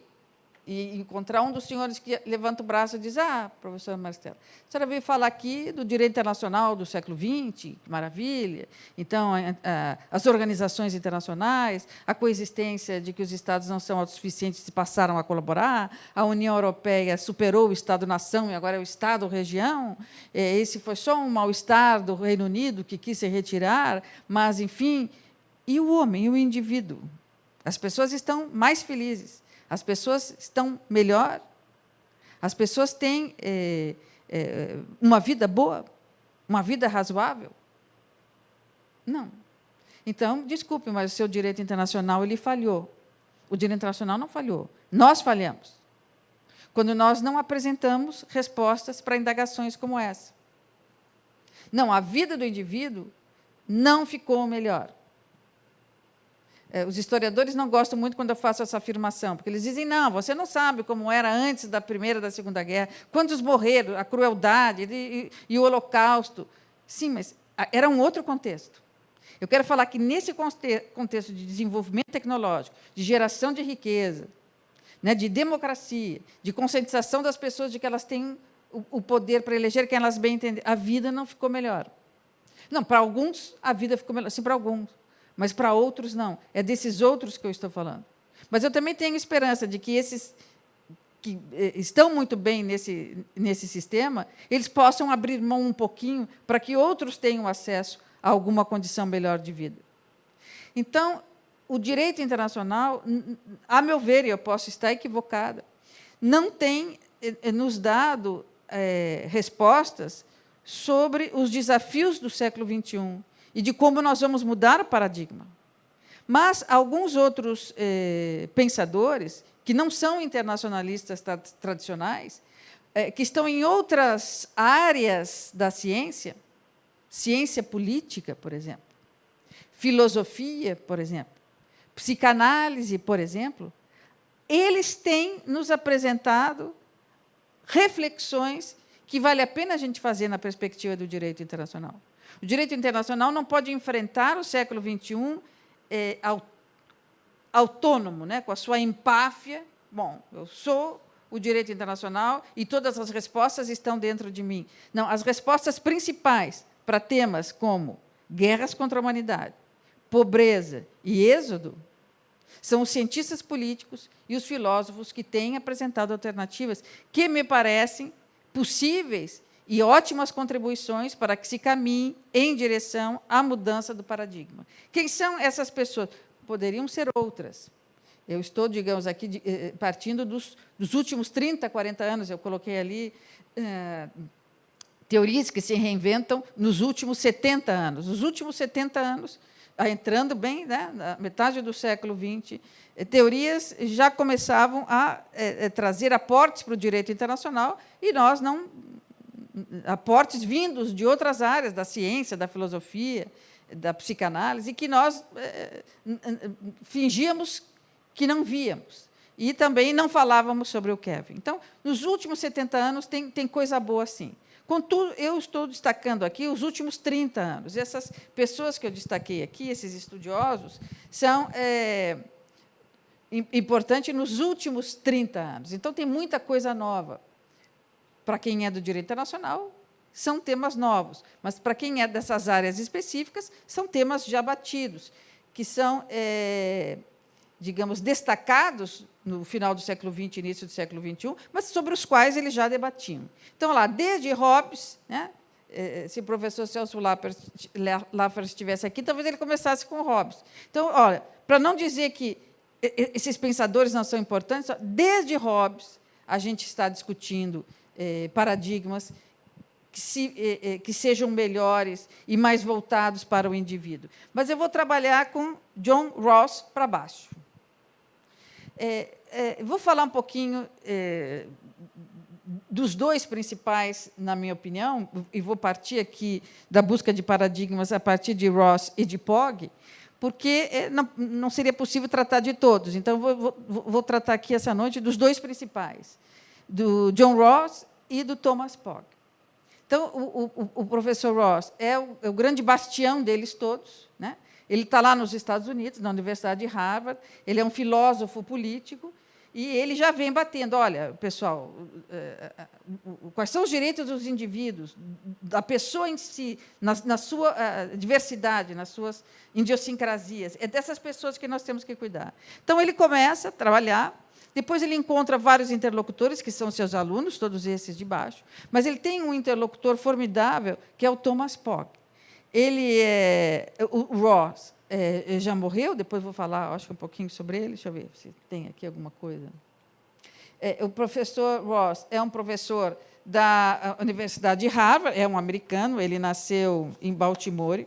e encontrar um dos senhores que levanta o braço e diz: professora Maristela, a senhora veio falar aqui do direito internacional do século XX, que maravilha. Então, as organizações internacionais, a coexistência de que os Estados não são autossuficientes e passaram a colaborar, a União Europeia superou o Estado-nação e agora é o Estado-região, esse foi só um mal-estar do Reino Unido que quis se retirar, mas, enfim, e o homem, e o indivíduo? As pessoas estão mais felizes. As pessoas estão melhor? As pessoas têm uma vida boa? Uma vida razoável? Não. Então, desculpe, mas o seu direito internacional ele falhou. O direito internacional não falhou. Nós falhamos. Quando nós não apresentamos respostas para indagações como essa. Não, a vida do indivíduo não ficou melhor. Os historiadores não gostam muito quando eu faço essa afirmação, porque eles dizem: não, você não sabe como era antes da Primeira e da Segunda Guerra, quantos morreram, a crueldade e o Holocausto. Sim, mas era um outro contexto. Eu quero falar que, nesse contexto de desenvolvimento tecnológico, de geração de riqueza, né, de democracia, de conscientização das pessoas de que elas têm o poder para eleger quem elas bem entendem, a vida não ficou melhor. Não, para alguns, a vida ficou melhor. Sim, para alguns. Mas para outros, não. É desses outros que eu estou falando. Mas eu também tenho esperança de que esses que estão muito bem nesse sistema, eles possam abrir mão um pouquinho para que outros tenham acesso a alguma condição melhor de vida. Então, o direito internacional, a meu ver, e eu posso estar equivocada, não tem nos dado respostas sobre os desafios do século XXI e de como nós vamos mudar o paradigma. Mas alguns outros pensadores, que não são internacionalistas tradicionais, que estão em outras áreas da ciência, ciência política, por exemplo, filosofia, por exemplo, psicanálise, por exemplo, eles têm nos apresentado reflexões que vale a pena a gente fazer na perspectiva do direito internacional. O direito internacional não pode enfrentar o século XXI autônomo, né, com a sua empáfia. Bom, eu sou o direito internacional e todas as respostas estão dentro de mim. Não, as respostas principais para temas como guerras contra a humanidade, pobreza e êxodo são os cientistas políticos e os filósofos que têm apresentado alternativas que me parecem possíveis e ótimas contribuições para que se caminhe em direção à mudança do paradigma. Quem são essas pessoas? Poderiam ser outras. Eu estou, digamos, aqui partindo dos últimos 30, 40 anos, eu coloquei ali teorias que se reinventam nos últimos 70 anos. Nos últimos 70 anos, entrando bem, né, na metade do século XX, teorias já começavam a trazer aportes para o direito internacional e nós não... aportes vindos de outras áreas, da ciência, da filosofia, da psicanálise, que nós fingíamos que não víamos. E também não falávamos sobre o Kevin. Então, nos últimos 70 anos, tem coisa boa, sim. Contudo, eu estou destacando aqui os últimos 30 anos. Essas pessoas que eu destaquei aqui, esses estudiosos, são importantes nos últimos 30 anos. Então, tem muita coisa nova. Para quem é do direito internacional, são temas novos, mas, para quem é dessas áreas específicas, são temas já batidos, que são, digamos, destacados no final do século XX, início do século XXI, mas sobre os quais eles já debatiam. Então, lá, desde Hobbes, né, se o professor Celso Laffer estivesse aqui, talvez ele começasse com Hobbes. Então, olha, para não dizer que esses pensadores não são importantes, desde Hobbes a gente está discutindo paradigmas que sejam melhores e mais voltados para o indivíduo. Mas eu vou trabalhar com John Rawls para baixo. Vou falar um pouquinho dos dois principais, na minha opinião, e vou partir aqui da busca de paradigmas a partir de Rawls e de Pogge, porque não seria possível tratar de todos. Então, vou tratar aqui essa noite dos dois principais, do John Rawls e do Thomas Pogge. Então, o professor Rawls é o grande bastião deles todos, né? Ele está lá nos Estados Unidos, na Universidade de Harvard, ele é um filósofo político, e ele já vem batendo, olha, pessoal, quais são os direitos dos indivíduos, da pessoa em si, na sua diversidade, nas suas idiosincrasias. É dessas pessoas que nós temos que cuidar. Então, ele começa a trabalhar, depois ele encontra vários interlocutores, que são seus alunos, todos esses de baixo, mas ele tem um interlocutor formidável, que é o Thomas Pogge. O Rawls já morreu, depois vou falar, acho que um pouquinho sobre ele, deixa eu ver se tem aqui alguma coisa. O professor Rawls é um professor da Universidade de Harvard, é um americano, ele nasceu em Baltimore,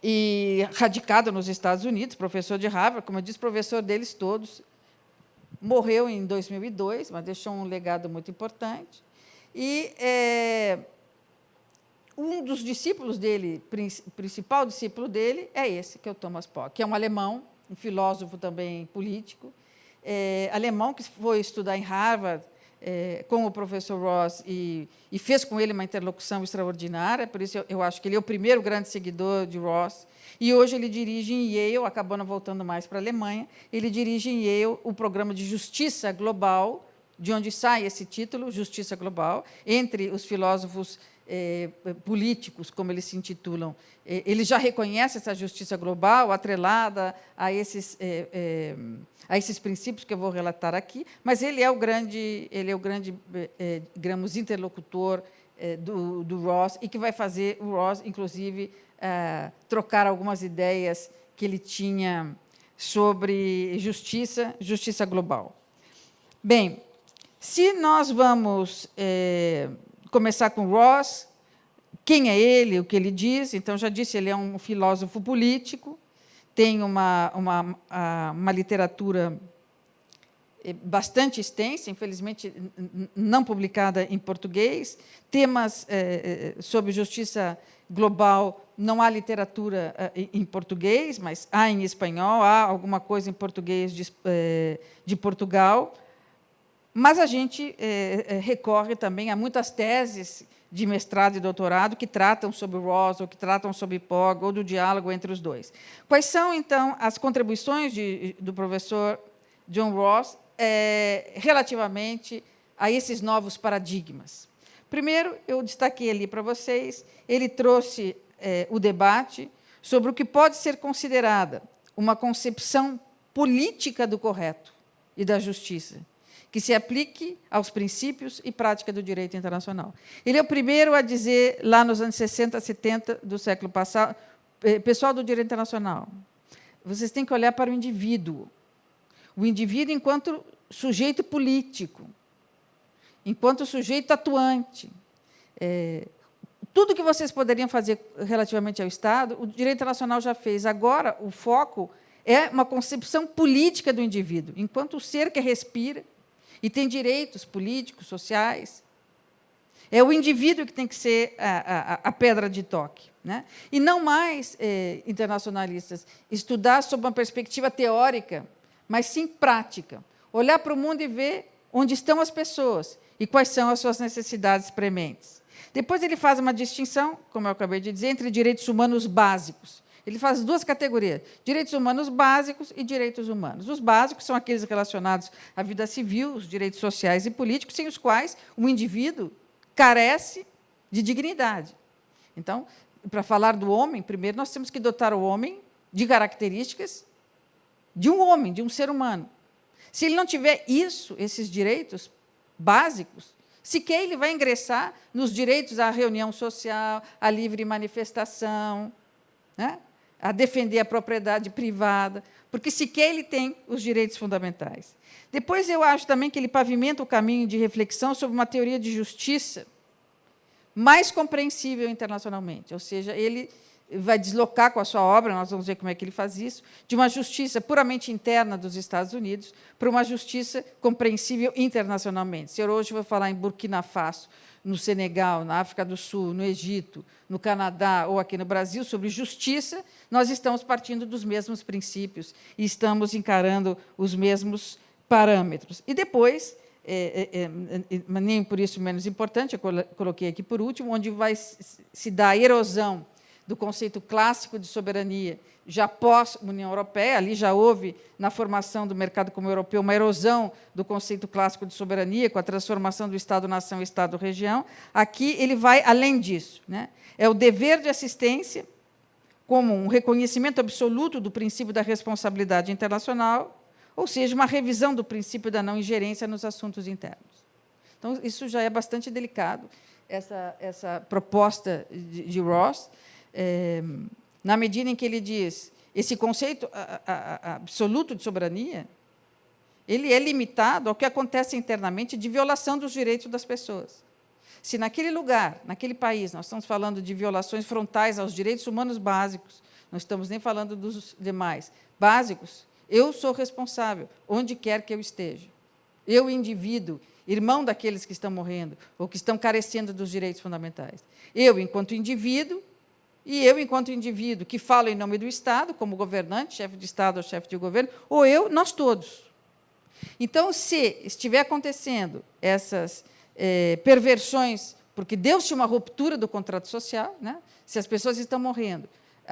e radicado nos Estados Unidos, professor de Harvard, como eu disse, professor deles todos, morreu em 2002, mas deixou um legado muito importante. E um dos discípulos dele, principal discípulo dele, é esse, que é o Thomas Pogge, que é um alemão, um filósofo também político, alemão que foi estudar em Harvard com o professor Rawls e fez com ele uma interlocução extraordinária, por isso eu acho que ele é o primeiro grande seguidor de Rawls, e hoje ele dirige em Yale, acabando voltando mais para a Alemanha, ele dirige em Yale o programa de Justiça Global, de onde sai esse título, Justiça Global, entre os filósofos políticos, como eles se intitulam. Ele já reconhece essa justiça global, atrelada a esses princípios que eu vou relatar aqui, mas ele é o grande digamos, interlocutor do Ross, e que vai fazer o Ross, inclusive, trocar algumas ideias que ele tinha sobre justiça global. Bem, se nós vamos começar com Ross, quem é ele, o que ele diz? Então, já disse, ele é um filósofo político, tem uma literatura bastante extensa, infelizmente não publicada em português. Temas sobre justiça global, não há literatura em português, mas há em espanhol, há alguma coisa em português de Portugal. Mas a gente recorre também a muitas teses de mestrado e doutorado que tratam sobre o Ross, ou que tratam sobre Pog, ou do diálogo entre os dois. Quais são, então, as contribuições do professor John Ross relativamente a esses novos paradigmas? Primeiro, eu destaquei ali para vocês, ele trouxe o debate sobre o que pode ser considerada uma concepção política do correto e da justiça, que se aplique aos princípios e prática do direito internacional. Ele é o primeiro a dizer, lá nos anos 60, 70 do século passado, pessoal do direito internacional, vocês têm que olhar para o indivíduo enquanto sujeito político, enquanto sujeito atuante. Tudo que vocês poderiam fazer relativamente ao Estado, o direito internacional já fez. Agora, o foco é uma concepção política do indivíduo, enquanto ser que respira, e tem direitos políticos, sociais. É o indivíduo que tem que ser a pedra de toque, né? E não mais, internacionalistas, estudar sob uma perspectiva teórica, mas sim prática. Olhar para o mundo e ver onde estão as pessoas e quais são as suas necessidades prementes. Depois ele faz uma distinção, como eu acabei de dizer, entre direitos humanos básicos. Ele faz duas categorias, direitos humanos básicos e direitos humanos. Os básicos são aqueles relacionados à vida civil, os direitos sociais e políticos, sem os quais o indivíduo carece de dignidade. Então, para falar do homem, primeiro nós temos que dotar o homem de características de um homem, de um ser humano. Se ele não tiver esses direitos básicos, sequer ele vai ingressar nos direitos à reunião social, à livre manifestação, né? A defender a propriedade privada, porque sequer ele tem os direitos fundamentais. Depois, eu acho também que ele pavimenta o caminho de reflexão sobre uma teoria de justiça mais compreensível internacionalmente, ou seja, ele vai deslocar com a sua obra, nós vamos ver como é que ele faz isso, de uma justiça puramente interna dos Estados Unidos para uma justiça compreensível internacionalmente. Se eu hoje vou falar em Burkina Faso, no Senegal, na África do Sul, no Egito, no Canadá ou aqui no Brasil, sobre justiça, nós estamos partindo dos mesmos princípios e estamos encarando os mesmos parâmetros. E depois, nem por isso menos importante, eu coloquei aqui por último, onde vai se dar a erosão do conceito clássico de soberania, já pós-União Europeia, ali já houve, na formação do mercado comum europeu, uma erosão do conceito clássico de soberania, com a transformação do Estado-nação e Estado-região. Aqui ele vai além disso, né? É o dever de assistência como um reconhecimento absoluto do princípio da responsabilidade internacional, ou seja, uma revisão do princípio da não ingerência nos assuntos internos. Então, isso já é bastante delicado, essa proposta de Ross, na medida em que ele diz esse conceito absoluto de soberania, ele é limitado ao que acontece internamente de violação dos direitos das pessoas. Se naquele lugar, naquele país, nós estamos falando de violações frontais aos direitos humanos básicos, não estamos nem falando dos demais, básicos, eu sou responsável, onde quer que eu esteja. Eu, indivíduo, irmão daqueles que estão morrendo, ou que estão carecendo dos direitos fundamentais. Eu, enquanto indivíduo, e eu, enquanto indivíduo, que falo em nome do Estado, como governante, chefe de Estado ou chefe de governo, ou eu, nós todos. Então, se estiver acontecendo essas perversões, porque deu-se uma ruptura do contrato social, né? Se as pessoas estão morrendo,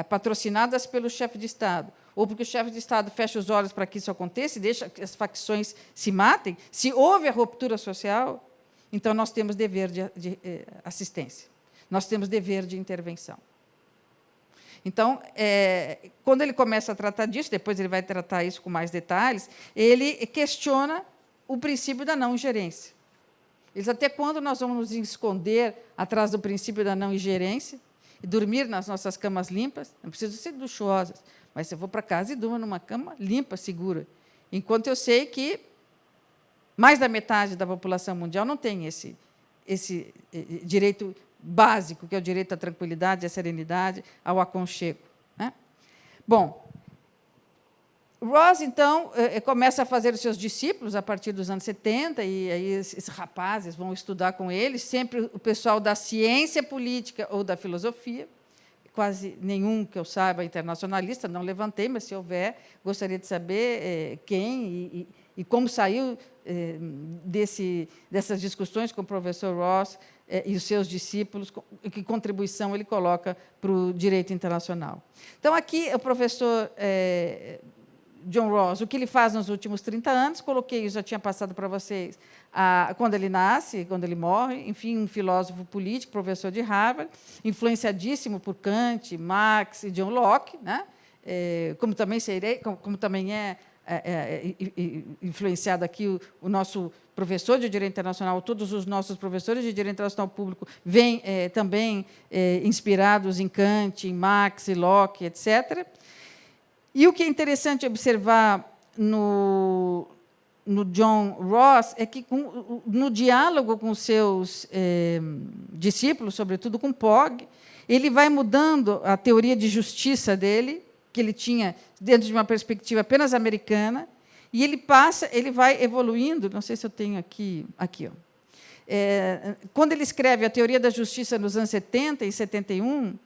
patrocinadas pelo chefe de Estado, ou porque o chefe de Estado fecha os olhos para que isso aconteça e deixa que as facções se matem, se houve a ruptura social, então nós temos dever de assistência, nós temos dever de intervenção. Então, quando ele começa a tratar disso, depois ele vai tratar isso com mais detalhes, ele questiona o princípio da não ingerência. Eles até quando nós vamos nos esconder atrás do princípio da não ingerência e dormir nas nossas camas limpas? Não precisa ser luxuosas, mas eu vou para casa e durmo numa cama limpa, segura. Enquanto eu sei que mais da metade da população mundial não tem esse direito básico, que é o direito à tranquilidade, à serenidade, ao aconchego, né? Bom, Rawls, então, começa a fazer os seus discípulos a partir dos anos 70, e aí esses rapazes vão estudar com ele, sempre o pessoal da ciência política ou da filosofia, quase nenhum que eu saiba internacionalista, não levantei, mas, se houver, gostaria de saber quem e como saiu dessas discussões com o professor Rawls e os seus discípulos, que contribuição ele coloca para o direito internacional. Então, aqui, o professor John Rawls, o que ele faz nos últimos 30 anos, coloquei, já tinha passado para vocês, quando ele nasce, quando ele morre, enfim, um filósofo político, professor de Harvard, influenciadíssimo por Kant, Marx e John Locke, né? Como também é influenciado aqui o nosso professor de Direito Internacional, todos os nossos professores de Direito Internacional Público vêm também inspirados em Kant, em Marx e Locke, etc. E o que é interessante observar no John Rawls é que, no diálogo com os seus discípulos, sobretudo com Pogge, ele vai mudando a teoria de justiça dele, que ele tinha dentro de uma perspectiva apenas americana, e ele vai evoluindo. Não sei se eu tenho aqui ó. Quando ele escreve a teoria da justiça nos anos 70 e 71,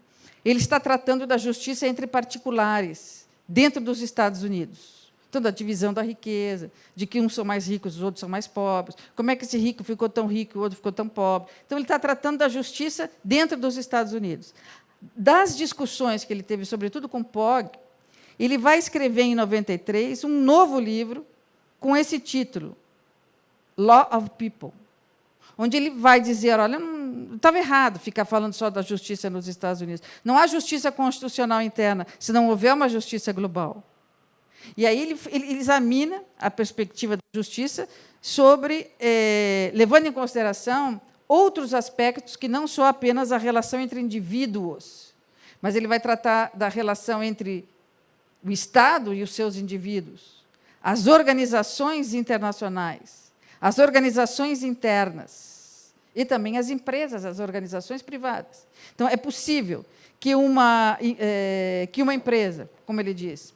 ele está tratando da justiça entre particulares, dentro dos Estados Unidos. Então, da divisão da riqueza, de que uns são mais ricos, os outros são mais pobres, como é que esse rico ficou tão rico e o outro ficou tão pobre. Então, ele está tratando da justiça dentro dos Estados Unidos. Das discussões que ele teve, sobretudo com Pogge, ele vai escrever, em 93, um novo livro com esse título, Law of People, onde ele vai dizer, olha, não estava errado ficar falando só da justiça nos Estados Unidos. Não há justiça constitucional interna se não houver uma justiça global. E aí ele examina a perspectiva da justiça levando em consideração outros aspectos que não só apenas a relação entre indivíduos, mas ele vai tratar da relação entre o Estado e os seus indivíduos, as organizações internacionais, as organizações internas e também as empresas, as organizações privadas. Então, é possível que uma empresa, como ele diz,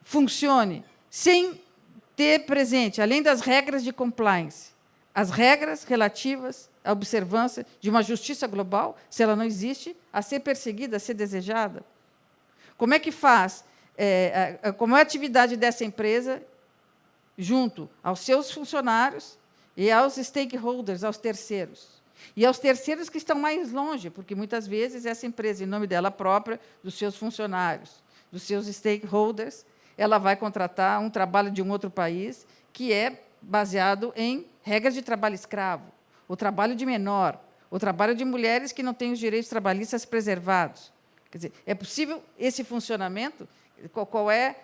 funcione sem ter presente, além das regras de compliance, as regras relativas à observância de uma justiça global, se ela não existe, a ser perseguida, a ser desejada. Como é que faz? Como é a atividade dessa empresa junto aos seus funcionários e aos stakeholders, aos terceiros. E aos terceiros que estão mais longe, porque, muitas vezes, essa empresa, em nome dela própria, dos seus funcionários, dos seus stakeholders, ela vai contratar um trabalho de um outro país que é baseado em regras de trabalho escravo, o trabalho de menor, o trabalho de mulheres que não têm os direitos trabalhistas preservados. Quer dizer, é possível esse funcionamento? Qual é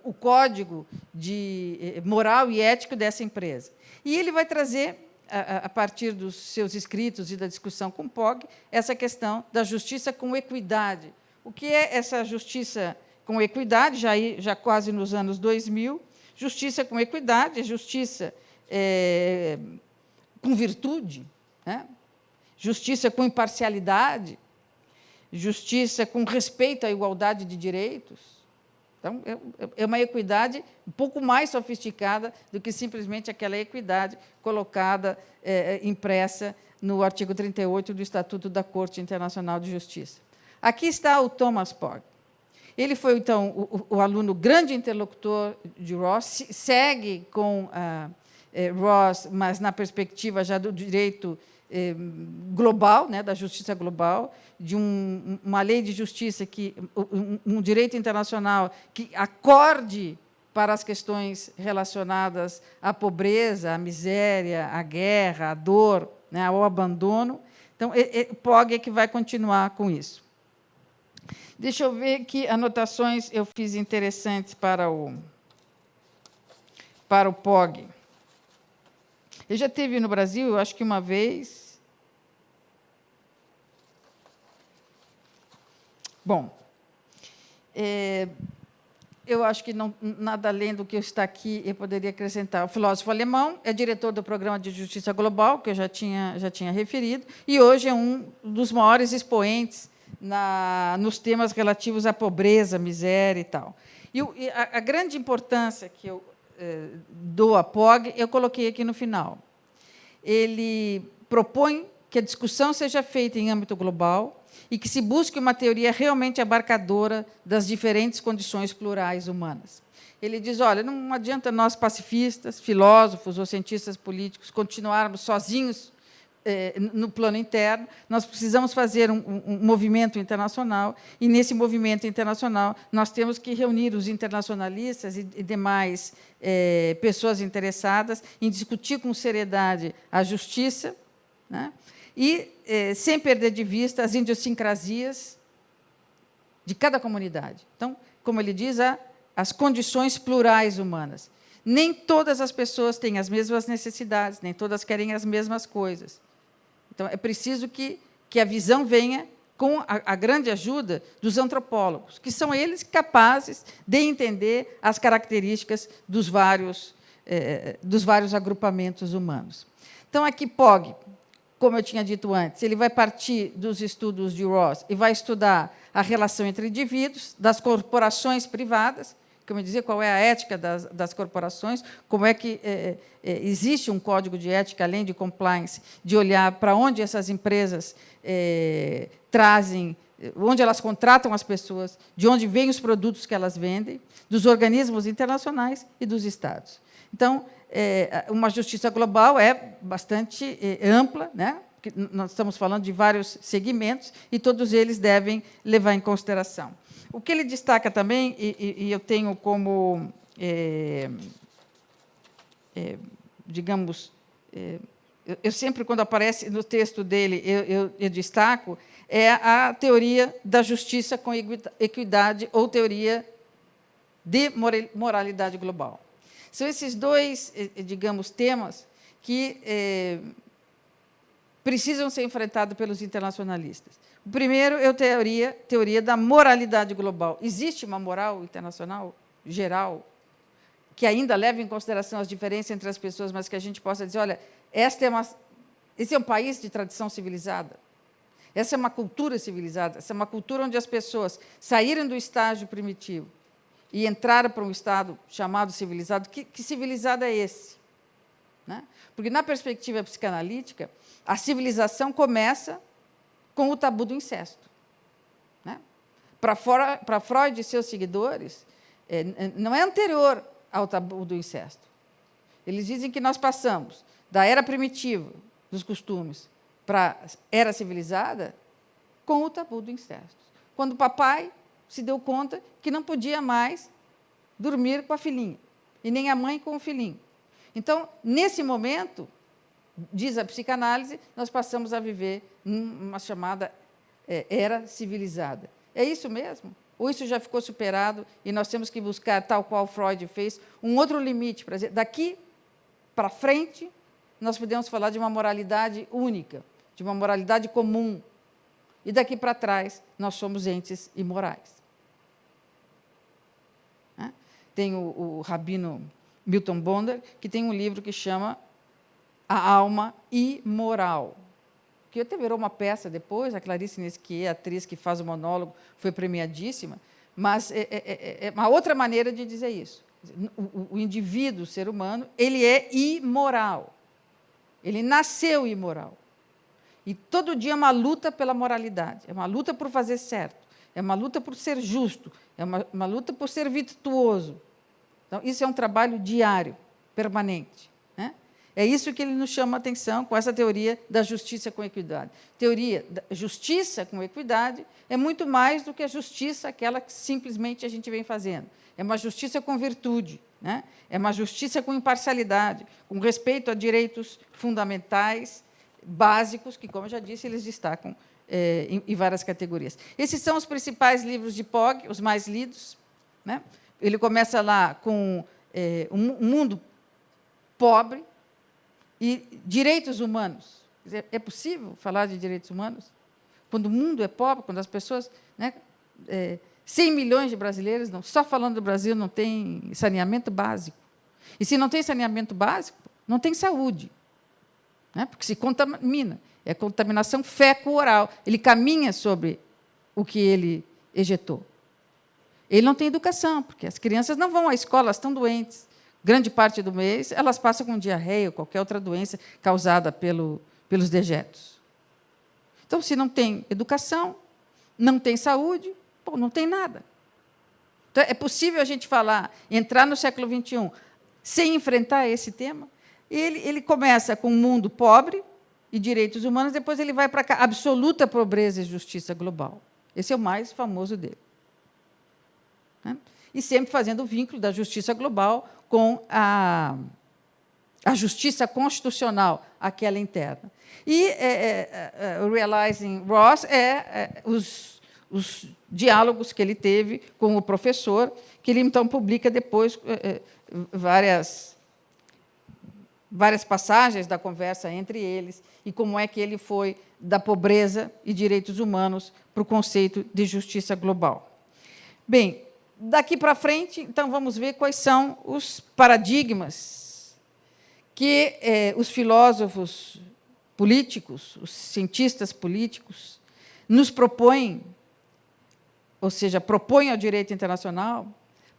o código de moral e ético dessa empresa? E ele vai trazer, a partir dos seus escritos e da discussão com Pogge, essa questão da justiça com equidade. O que é essa justiça com equidade, já quase nos anos 2000? Justiça com equidade é justiça com virtude, né? Justiça com imparcialidade, justiça com respeito à igualdade de direitos. Então, é uma equidade um pouco mais sofisticada do que simplesmente aquela equidade colocada, impressa no artigo 38 do Estatuto da Corte Internacional de Justiça. Aqui está o Thomas Pogge. Ele foi, então, o aluno grande interlocutor de Rawls, segue com Rawls, mas na perspectiva já do direito global, né, da justiça global, de uma lei de justiça, um direito internacional que acorde para as questões relacionadas à pobreza, à miséria, à guerra, à dor, né, ao abandono. Então, Pogge é que vai continuar com isso. Deixa eu ver que anotações eu fiz interessantes para o Pogge. Ele já esteve no Brasil, eu acho que uma vez. Bom, eu acho que não, nada além do que está aqui eu poderia acrescentar. O filósofo alemão é diretor do Programa de Justiça Global, que eu já tinha referido, e hoje é um dos maiores expoentes nos temas relativos à pobreza, miséria e tal. E a grande importância que eu dou à POG, eu coloquei aqui no final. Ele propõe que a discussão seja feita em âmbito global e que se busque uma teoria realmente abarcadora das diferentes condições plurais humanas. Ele diz, olha, não adianta nós, pacifistas, filósofos ou cientistas políticos, continuarmos sozinhos no plano interno, nós precisamos fazer um movimento internacional, e, nesse movimento internacional, nós temos que reunir os internacionalistas e demais pessoas interessadas em discutir com seriedade a justiça, né? E, sem perder de vista as idiosincrasias de cada comunidade. Então, como ele diz, as condições plurais humanas. Nem todas as pessoas têm as mesmas necessidades, nem todas querem as mesmas coisas. Então, é preciso que a visão venha com a grande ajuda dos antropólogos, que são eles capazes de entender as características dos vários agrupamentos humanos. Então, aqui, POG, como eu tinha dito antes, ele vai partir dos estudos de Rawls e vai estudar a relação entre indivíduos, das corporações privadas, como eu dizia, qual é a ética das corporações, como é que existe um código de ética, além de compliance, de olhar para onde essas empresas trazem, onde elas contratam as pessoas, de onde vêm os produtos que elas vendem, dos organismos internacionais e dos Estados. Então, uma justiça global é bastante ampla, né? Porque nós estamos falando de vários segmentos, e todos eles devem levar em consideração. O que ele destaca também, e eu tenho como, digamos, eu sempre, quando aparece no texto dele, eu destaco, é a teoria da justiça com equidade, ou teoria de moralidade global. São esses dois, digamos, temas que precisam ser enfrentados pelos internacionalistas. O primeiro é a teoria da moralidade global. Existe uma moral internacional geral que ainda leva em consideração as diferenças entre as pessoas, mas que a gente possa dizer, olha, esse é um país de tradição civilizada, essa é uma cultura civilizada, essa é uma cultura onde as pessoas saíram do estágio primitivo e entraram para um estado chamado civilizado. Que civilizado é esse? Né? Porque, na perspectiva psicanalítica, a civilização começa com o tabu do incesto. Né? Para Freud e seus seguidores, não é anterior ao tabu do incesto. Eles dizem que nós passamos da era primitiva dos costumes para a era civilizada com o tabu do incesto. Quando o papai se deu conta que não podia mais dormir com a filhinha, e nem a mãe com o filhinho. Então, nesse momento, diz a psicanálise, nós passamos a viver uma chamada era civilizada. É isso mesmo? Ou isso já ficou superado e nós temos que buscar, tal qual Freud fez, um outro limite para dizer, daqui para frente, nós podemos falar de uma moralidade única, de uma moralidade comum, e daqui para trás nós somos entes imorais. Tem o rabino Milton Bonder, que tem um livro que chama A Alma Imoral, que até virou uma peça depois. A Clarice Nesquier, a atriz que faz o monólogo, foi premiadíssima, mas é uma outra maneira de dizer isso. O indivíduo, o ser humano, ele é imoral. Ele nasceu imoral. E todo dia é uma luta pela moralidade, é uma luta por fazer certo, é uma luta por ser justo, é uma luta por ser virtuoso. Então, isso é um trabalho diário, permanente. Né? É isso que ele nos chama a atenção com essa teoria da justiça com equidade. Teoria da justiça com equidade é muito mais do que a justiça, aquela que simplesmente a gente vem fazendo. É uma justiça com virtude, né? É uma justiça com imparcialidade, com respeito a direitos fundamentais, básicos, que, como eu já disse, eles destacam em várias categorias. Esses são os principais livros de POG, os mais lidos. Né? Ele começa lá com um mundo pobre, E direitos humanos. É possível falar de direitos humanos? Quando o mundo é pobre, quando as pessoas... Né, 100 milhões de brasileiros, não, só falando do Brasil, não tem saneamento básico. E se não tem saneamento básico, não tem saúde. Né, porque se contamina. É contaminação feco-oral. Ele caminha sobre o que ele ejetou. Ele não tem educação, porque as crianças não vão à escola, elas estão doentes. Grande parte do mês, elas passam com diarreia ou qualquer outra doença causada pelos dejetos. Então, se não tem educação, não tem saúde, pô, não tem nada. Então, é possível a gente falar, entrar no século XXI, sem enfrentar esse tema? Ele começa com um mundo pobre e direitos humanos, depois ele vai para cá, absoluta pobreza e justiça global. Esse é o mais famoso dele. Né? E sempre fazendo o vínculo da justiça global com a justiça constitucional, aquela interna. E o Realizing Ross os diálogos que ele teve com o professor, que ele, então, publica depois várias passagens da conversa entre eles, e como é que ele foi da pobreza e direitos humanos para o conceito de justiça global. Bem, daqui para frente, então, vamos ver quais são os paradigmas que os filósofos políticos, os cientistas políticos, nos propõem, ou seja, propõem ao direito internacional,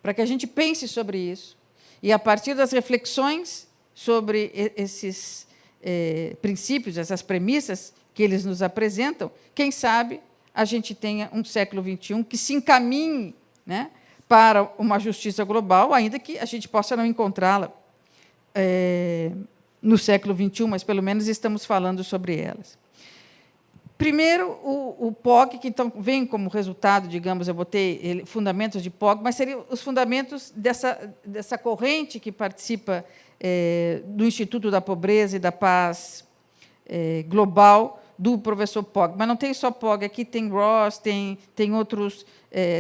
para que a gente pense sobre isso, e, a partir das reflexões sobre esses princípios, essas premissas que eles nos apresentam, quem sabe a gente tenha um século XXI que se encaminhe, né, para uma justiça global, ainda que a gente possa não encontrá-la no século XXI, mas, pelo menos, estamos falando sobre elas. Primeiro, o POG, que, então, vem como resultado, digamos, eu botei fundamentos de POG, mas seriam os fundamentos dessa corrente que participa do Instituto da Pobreza e da Paz Global, do professor POG. Mas não tem só POG, aqui tem Ross, tem outros,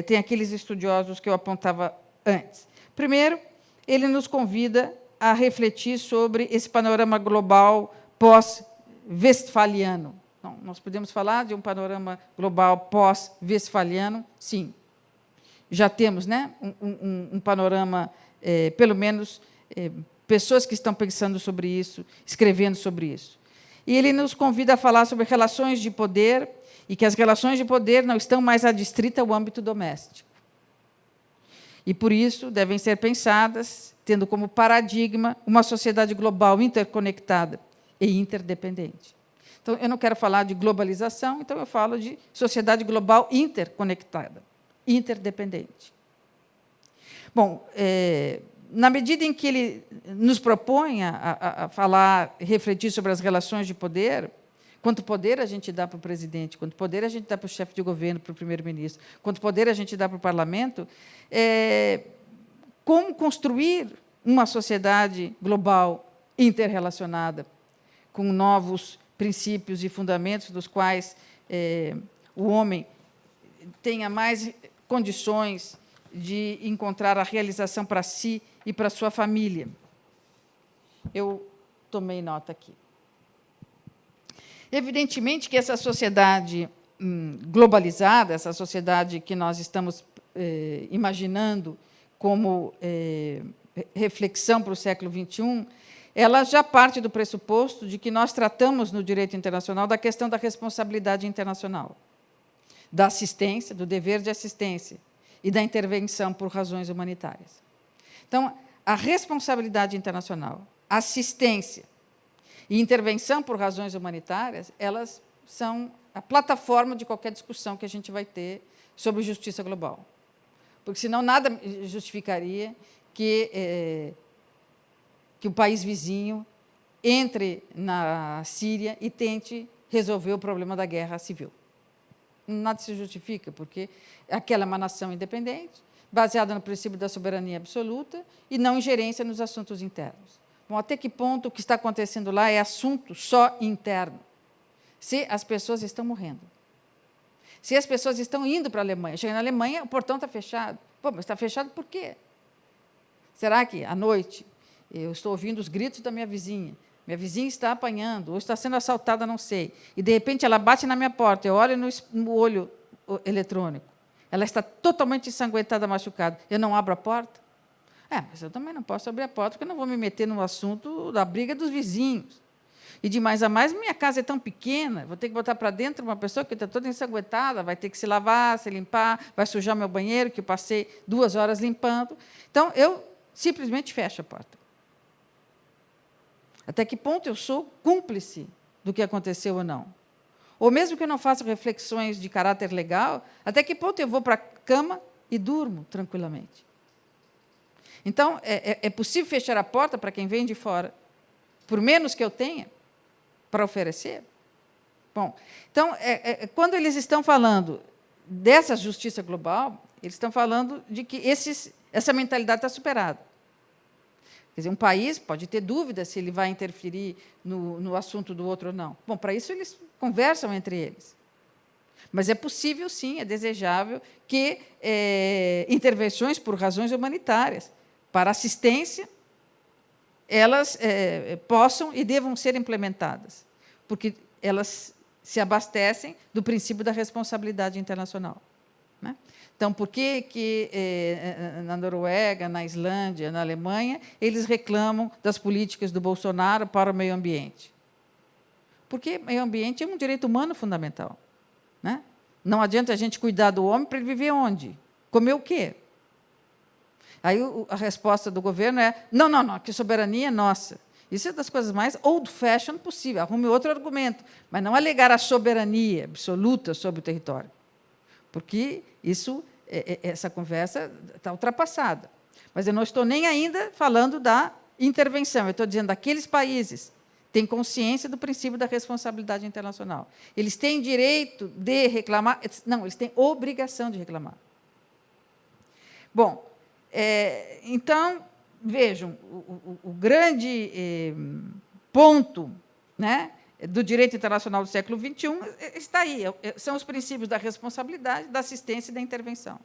tem aqueles estudiosos que eu apontava antes. Primeiro, ele nos convida a refletir sobre esse panorama global pós-westfaliano. Então, nós podemos falar de um panorama global pós-westfaliano? Sim. Já temos, né, um panorama, pelo menos, pessoas que estão pensando sobre isso, escrevendo sobre isso. E ele nos convida a falar sobre relações de poder, e que as relações de poder não estão mais adstritas ao âmbito doméstico. E, por isso, devem ser pensadas, tendo como paradigma uma sociedade global interconectada e interdependente. Então, eu não quero falar de globalização, então eu falo de sociedade global interconectada, interdependente. Bom, na medida em que ele nos propõe a falar, refletir sobre as relações de poder, quanto poder a gente dá para o presidente, quanto poder a gente dá para o chefe de governo, para o primeiro-ministro, quanto poder a gente dá para o parlamento, como construir uma sociedade global interrelacionada, com novos princípios e fundamentos dos quais o homem tenha mais condições de encontrar a realização para si e para a sua família. Eu tomei nota aqui. Evidentemente que essa sociedade globalizada, essa sociedade que nós estamos imaginando como reflexão para o século XXI, ela já parte do pressuposto de que nós tratamos no direito internacional da questão da responsabilidade internacional, da assistência, do dever de assistência e da intervenção por razões humanitárias. Então, a responsabilidade internacional, assistência e intervenção por razões humanitárias, elas são a plataforma de qualquer discussão que a gente vai ter sobre justiça global. Porque, senão, nada justificaria que o país vizinho entre na Síria e tente resolver o problema da guerra civil. Nada se justifica, porque aquela é uma nação independente, baseada no princípio da soberania absoluta e não ingerência nos assuntos internos. Bom, até que ponto o que está acontecendo lá é assunto só interno? Se as pessoas estão morrendo, se as pessoas estão indo para a Alemanha, chega na Alemanha, o portão está fechado. Pô, mas está fechado por quê? Será que, à noite, eu estou ouvindo os gritos da minha vizinha, minha vizinha está apanhando, ou está sendo assaltada, não sei, e, de repente, ela bate na minha porta, eu olho no olho eletrônico, ela está totalmente ensanguentada, machucada, eu não abro a porta? Mas eu também não posso abrir a porta, porque eu não vou me meter no assunto da briga dos vizinhos. E, de mais a mais, minha casa é tão pequena, vou ter que botar para dentro uma pessoa que está toda ensanguentada, vai ter que se lavar, se limpar, vai sujar meu banheiro, que eu passei 2 horas limpando. Então, eu simplesmente fecho a porta. Até que ponto eu sou cúmplice do que aconteceu ou não? Ou mesmo que eu não faça reflexões de caráter legal, até que ponto eu vou para a cama e durmo tranquilamente? Então, é possível fechar a porta para quem vem de fora, por menos que eu tenha para oferecer? Bom, então, quando eles estão falando dessa justiça global, eles estão falando de que essa mentalidade está superada. Quer dizer, um país pode ter dúvida se ele vai interferir no assunto do outro ou não. Bom, para isso eles conversam entre eles. Mas é possível, sim, é desejável que intervenções por razões humanitárias, para assistência, elas possam e devam ser implementadas, porque elas se abastecem do princípio da responsabilidade internacional. Né? Então, por que na Noruega, na Islândia, na Alemanha, eles reclamam das políticas do Bolsonaro para o meio ambiente? Porque o meio ambiente é um direito humano fundamental. Né? Não adianta a gente cuidar do homem para ele viver onde? Comer o quê? Aí a resposta do governo é: não, que soberania é nossa. Isso é das coisas mais old-fashioned possível. Arrume outro argumento, mas não alegar a soberania absoluta sobre o território, porque essa conversa está ultrapassada. Mas eu não estou nem ainda falando da intervenção, eu estou dizendo daqueles países têm consciência do princípio da responsabilidade internacional. Eles têm direito de reclamar? Não, eles têm obrigação de reclamar. Bom, então, vejam, o grande ponto, né, do direito internacional do século XXI está aí, são os princípios da responsabilidade, da assistência e da intervenção.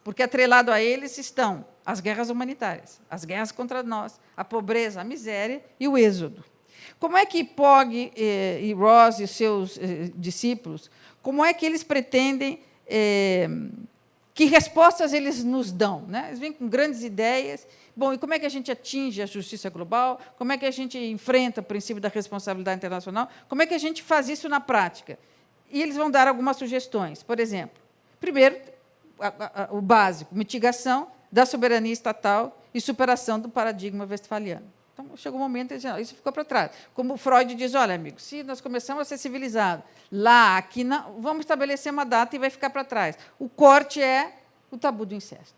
Porque, atrelado a eles, estão as guerras humanitárias, as guerras contra nós, a pobreza, a miséria e o êxodo. Como é que Pogge e Rawls e seus discípulos, como é que eles pretendem... que respostas eles nos dão? Né? Eles vêm com grandes ideias. Bom, e como é que a gente atinge a justiça global? Como é que a gente enfrenta o princípio da responsabilidade internacional? Como é que a gente faz isso na prática? E eles vão dar algumas sugestões. Por exemplo, primeiro, o básico, mitigação da soberania estatal e superação do paradigma westphaliano. Então, chegou um momento em que isso ficou para trás. Como Freud diz: olha, amigo, se nós começamos a ser civilizados, lá, aqui, não, vamos estabelecer uma data e vai ficar para trás. O corte é o tabu do incesto.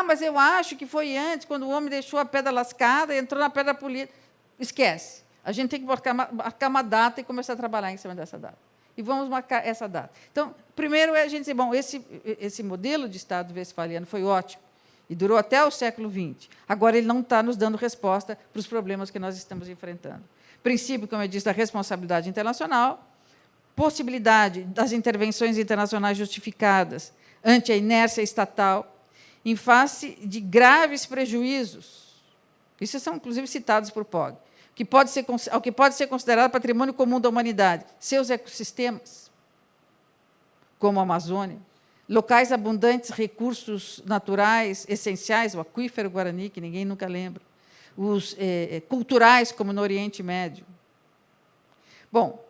Mas eu acho que foi antes, quando o homem deixou a pedra lascada e entrou na pedra polida. Esquece. A gente tem que marcar uma data e começar a trabalhar em cima dessa data. E vamos marcar essa data. Então, primeiro é a gente dizer: bom, esse modelo de Estado westphaliano foi ótimo, e durou até o século XX. Agora, ele não está nos dando resposta para os problemas que nós estamos enfrentando. Princípio, como eu disse, da responsabilidade internacional, possibilidade das intervenções internacionais justificadas ante a inércia estatal, em face de graves prejuízos. Isso são, inclusive, citados por Pogge. Ao que pode ser considerado patrimônio comum da humanidade, seus ecossistemas, como a Amazônia, locais abundantes, recursos naturais essenciais, o aquífero Guarani, que ninguém nunca lembra, os culturais, como no Oriente Médio. Bom,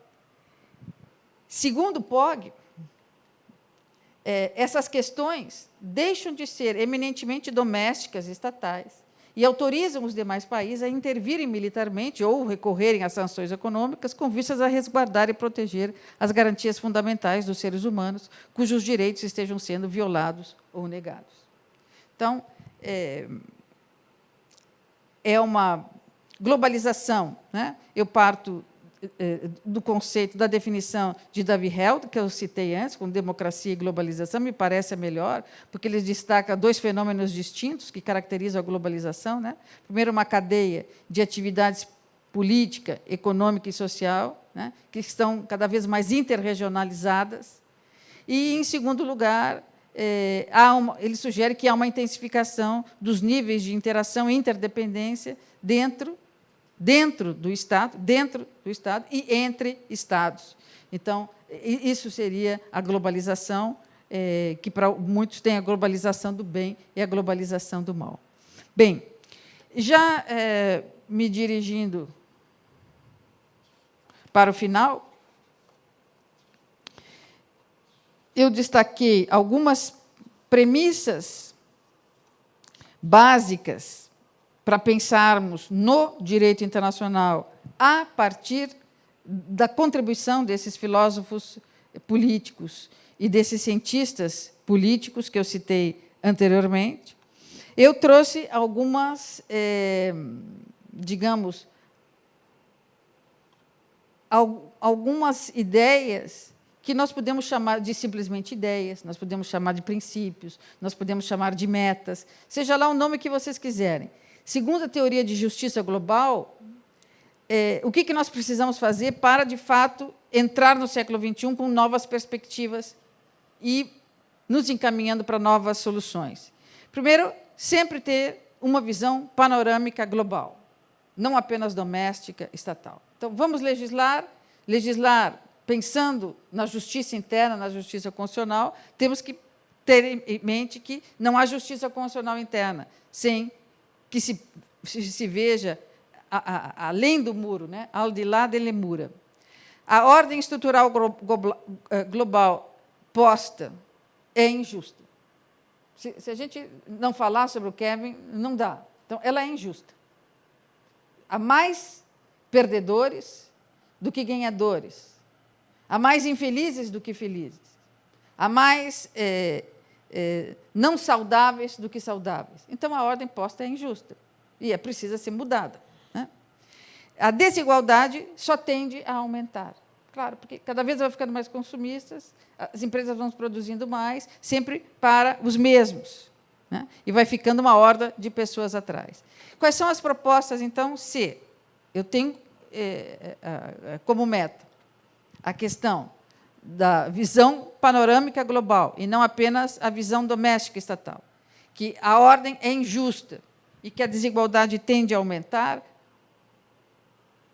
segundo Pogge, essas questões deixam de ser eminentemente domésticas e estatais e autorizam os demais países a intervirem militarmente ou recorrerem a sanções econômicas com vistas a resguardar e proteger as garantias fundamentais dos seres humanos cujos direitos estejam sendo violados ou negados. Então, é uma globalização. Né? Eu parto do conceito, da definição de David Held, que eu citei antes, com democracia e globalização, me parece a melhor, porque ele destaca 2 fenômenos distintos que caracterizam a globalização. Né? Primeiro, uma cadeia de atividades política, econômica e social, né, que estão cada vez mais interregionalizadas. E, em segundo lugar, ele sugere que há uma intensificação dos níveis de interação e interdependência dentro dentro do Estado e entre Estados. Então, isso seria a globalização, que para muitos tem a globalização do bem e a globalização do mal. Bem, já me dirigindo para o final, eu destaquei algumas premissas básicas para pensarmos no direito internacional a partir da contribuição desses filósofos políticos e desses cientistas políticos que eu citei anteriormente. Eu trouxe algumas, digamos, algumas ideias que nós podemos chamar de simplesmente ideias, nós podemos chamar de princípios, nós podemos chamar de metas, seja lá o nome que vocês quiserem. Segundo a teoria de justiça global, o que nós precisamos fazer para, de fato, entrar no século XXI com novas perspectivas e nos encaminhando para novas soluções? Primeiro, sempre ter uma visão panorâmica global, não apenas doméstica, estatal. Então, vamos legislar pensando na justiça interna, na justiça constitucional, temos que ter em mente que não há justiça constitucional interna, sem que se veja além do muro, né? Al de lá dele mura. A ordem estrutural global posta é injusta. Se a gente não falar sobre o Kevin, não dá. Então, ela é injusta. Há mais perdedores do que ganhadores. Há mais infelizes do que felizes. Há mais não saudáveis do que saudáveis. Então, a ordem posta é injusta e precisa ser mudada, né? A desigualdade só tende a aumentar. Claro, porque cada vez vai ficando mais consumistas, as empresas vão produzindo mais, sempre para os mesmos, né? E vai ficando uma horda de pessoas atrás. Quais são as propostas, então, se eu tenho como meta a questão da visão panorâmica global e não apenas a visão doméstica estatal, que a ordem é injusta e que a desigualdade tende a aumentar?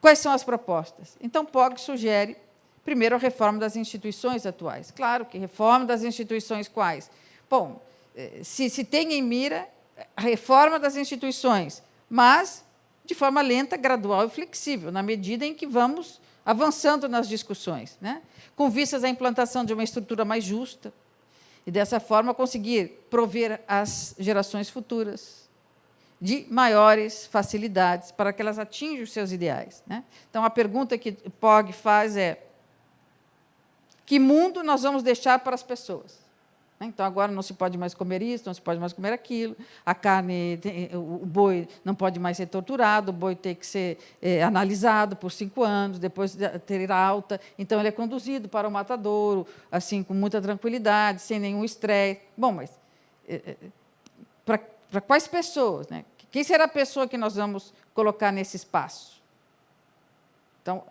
Quais são as propostas? Então, Pog sugere, primeiro, a reforma das instituições atuais. Claro que reforma das instituições quais? Bom, se tem em mira a reforma das instituições, mas de forma lenta, gradual e flexível, na medida em que vamos avançando nas discussões, né? Com vistas à implantação de uma estrutura mais justa e, dessa forma, conseguir prover às gerações futuras de maiores facilidades para que elas atinjam os seus ideais, né? Então, a pergunta que Pog faz é: que mundo nós vamos deixar para as pessoas? Então, agora não se pode mais comer isso, não se pode mais comer aquilo, a carne, o boi não pode mais ser torturado, o boi tem que ser analisado por 5 anos, depois de ter alta, então ele é conduzido para o matadouro, assim, com muita tranquilidade, sem nenhum estresse. Bom, mas para quais pessoas, né? Quem será a pessoa que nós vamos colocar nesse espaço? Então,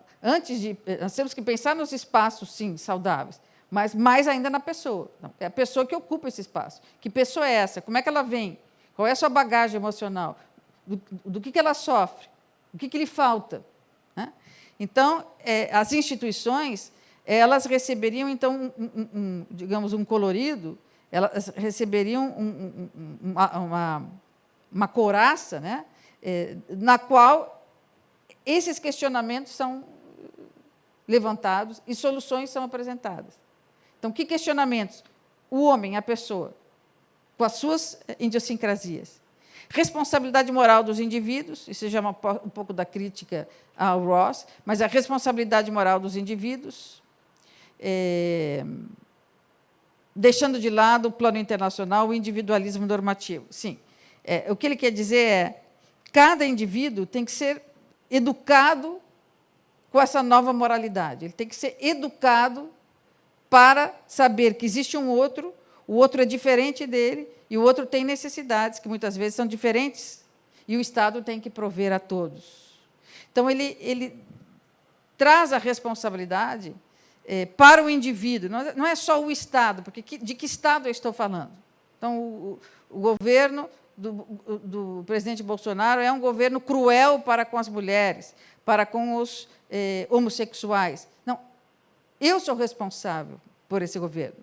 nós temos que pensar nos espaços, sim, saudáveis, mas mais ainda na pessoa. É a pessoa que ocupa esse espaço. Que pessoa é essa? Como é que ela vem? Qual é a sua bagagem emocional? Do que ela sofre? O que lhe falta? Né? Então, as instituições, elas receberiam, então, digamos, um colorido, elas receberiam uma couraça, né? Na qual esses questionamentos são levantados e soluções são apresentadas. Então, que questionamentos? O homem, a pessoa, com as suas idiosincrasias. Responsabilidade moral dos indivíduos, isso já é um pouco da crítica ao Ross, mas a responsabilidade moral dos indivíduos, deixando de lado o plano internacional, o individualismo normativo. Sim, o que ele quer dizer é: cada indivíduo tem que ser educado com essa nova moralidade. Ele tem que ser educado para saber que existe um outro, o outro é diferente dele, e o outro tem necessidades que muitas vezes são diferentes, e o Estado tem que prover a todos. Então, ele traz a responsabilidade para o indivíduo. Não é só o Estado, porque de que Estado eu estou falando? Então, o governo do presidente Bolsonaro é um governo cruel para com as mulheres, para com os homossexuais. Não, eu sou responsável por esse governo.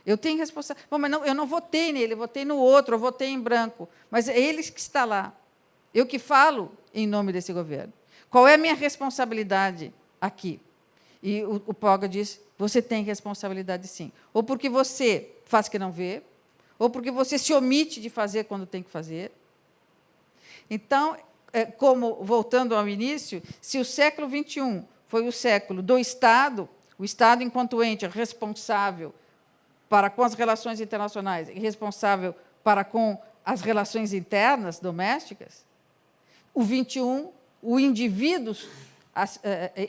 Eu tenho responsabilidade. Bom, mas não, eu não votei nele, eu votei no outro, eu votei em branco. Mas é ele que está lá. Eu que falo em nome desse governo. Qual é a minha responsabilidade aqui? E o Poga diz, você tem responsabilidade, sim. Ou porque você faz que não vê, ou porque você se omite de fazer quando tem que fazer. Então, como, voltando ao início, se o século XXI foi o século do Estado, o Estado, enquanto ente responsável para com as relações internacionais e responsável para com as relações internas domésticas, o XXI, o indivíduo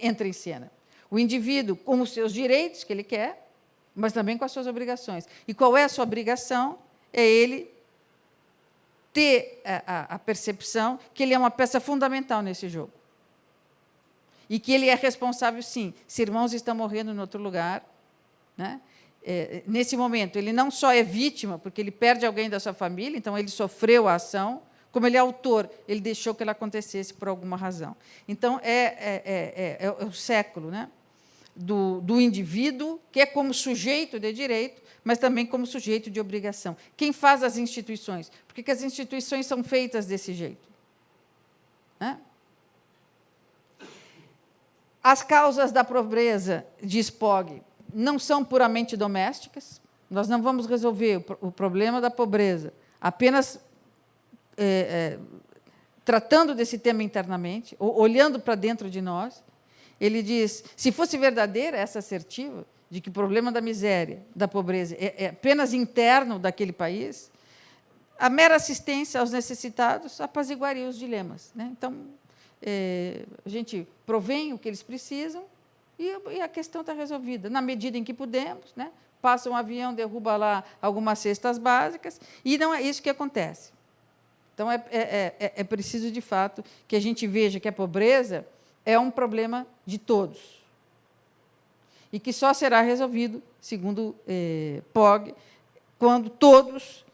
entra em cena. O indivíduo com os seus direitos que ele quer, mas também com as suas obrigações. E qual é a sua obrigação? É ele ter a percepção que ele é uma peça fundamental nesse jogo. E que ele é responsável, sim, se irmãos estão morrendo em outro lugar, né? Nesse momento, ele não só é vítima, porque ele perde alguém da sua família, então ele sofreu a ação, como ele é autor, ele deixou que ela acontecesse por alguma razão. Então, é o século, né, do indivíduo, que é como sujeito de direito, mas também como sujeito de obrigação. Quem faz as instituições? Por que as instituições são feitas desse jeito? Né? As causas da pobreza, diz Pog, não são puramente domésticas. Nós não vamos resolver o problema da pobreza apenas tratando desse tema internamente, ou olhando para dentro de nós. Ele diz, se fosse verdadeira essa assertiva de que o problema da miséria, da pobreza, é apenas interno daquele país, a mera assistência aos necessitados apaziguaria os dilemas, né? Então, a gente provém o que eles precisam e a questão está resolvida, na medida em que podemos, né? Passa um avião, derruba lá algumas cestas básicas, e não é isso que acontece. Então, é preciso, de fato, que a gente veja que a pobreza é um problema de todos, e que só será resolvido, segundo Pog, quando todos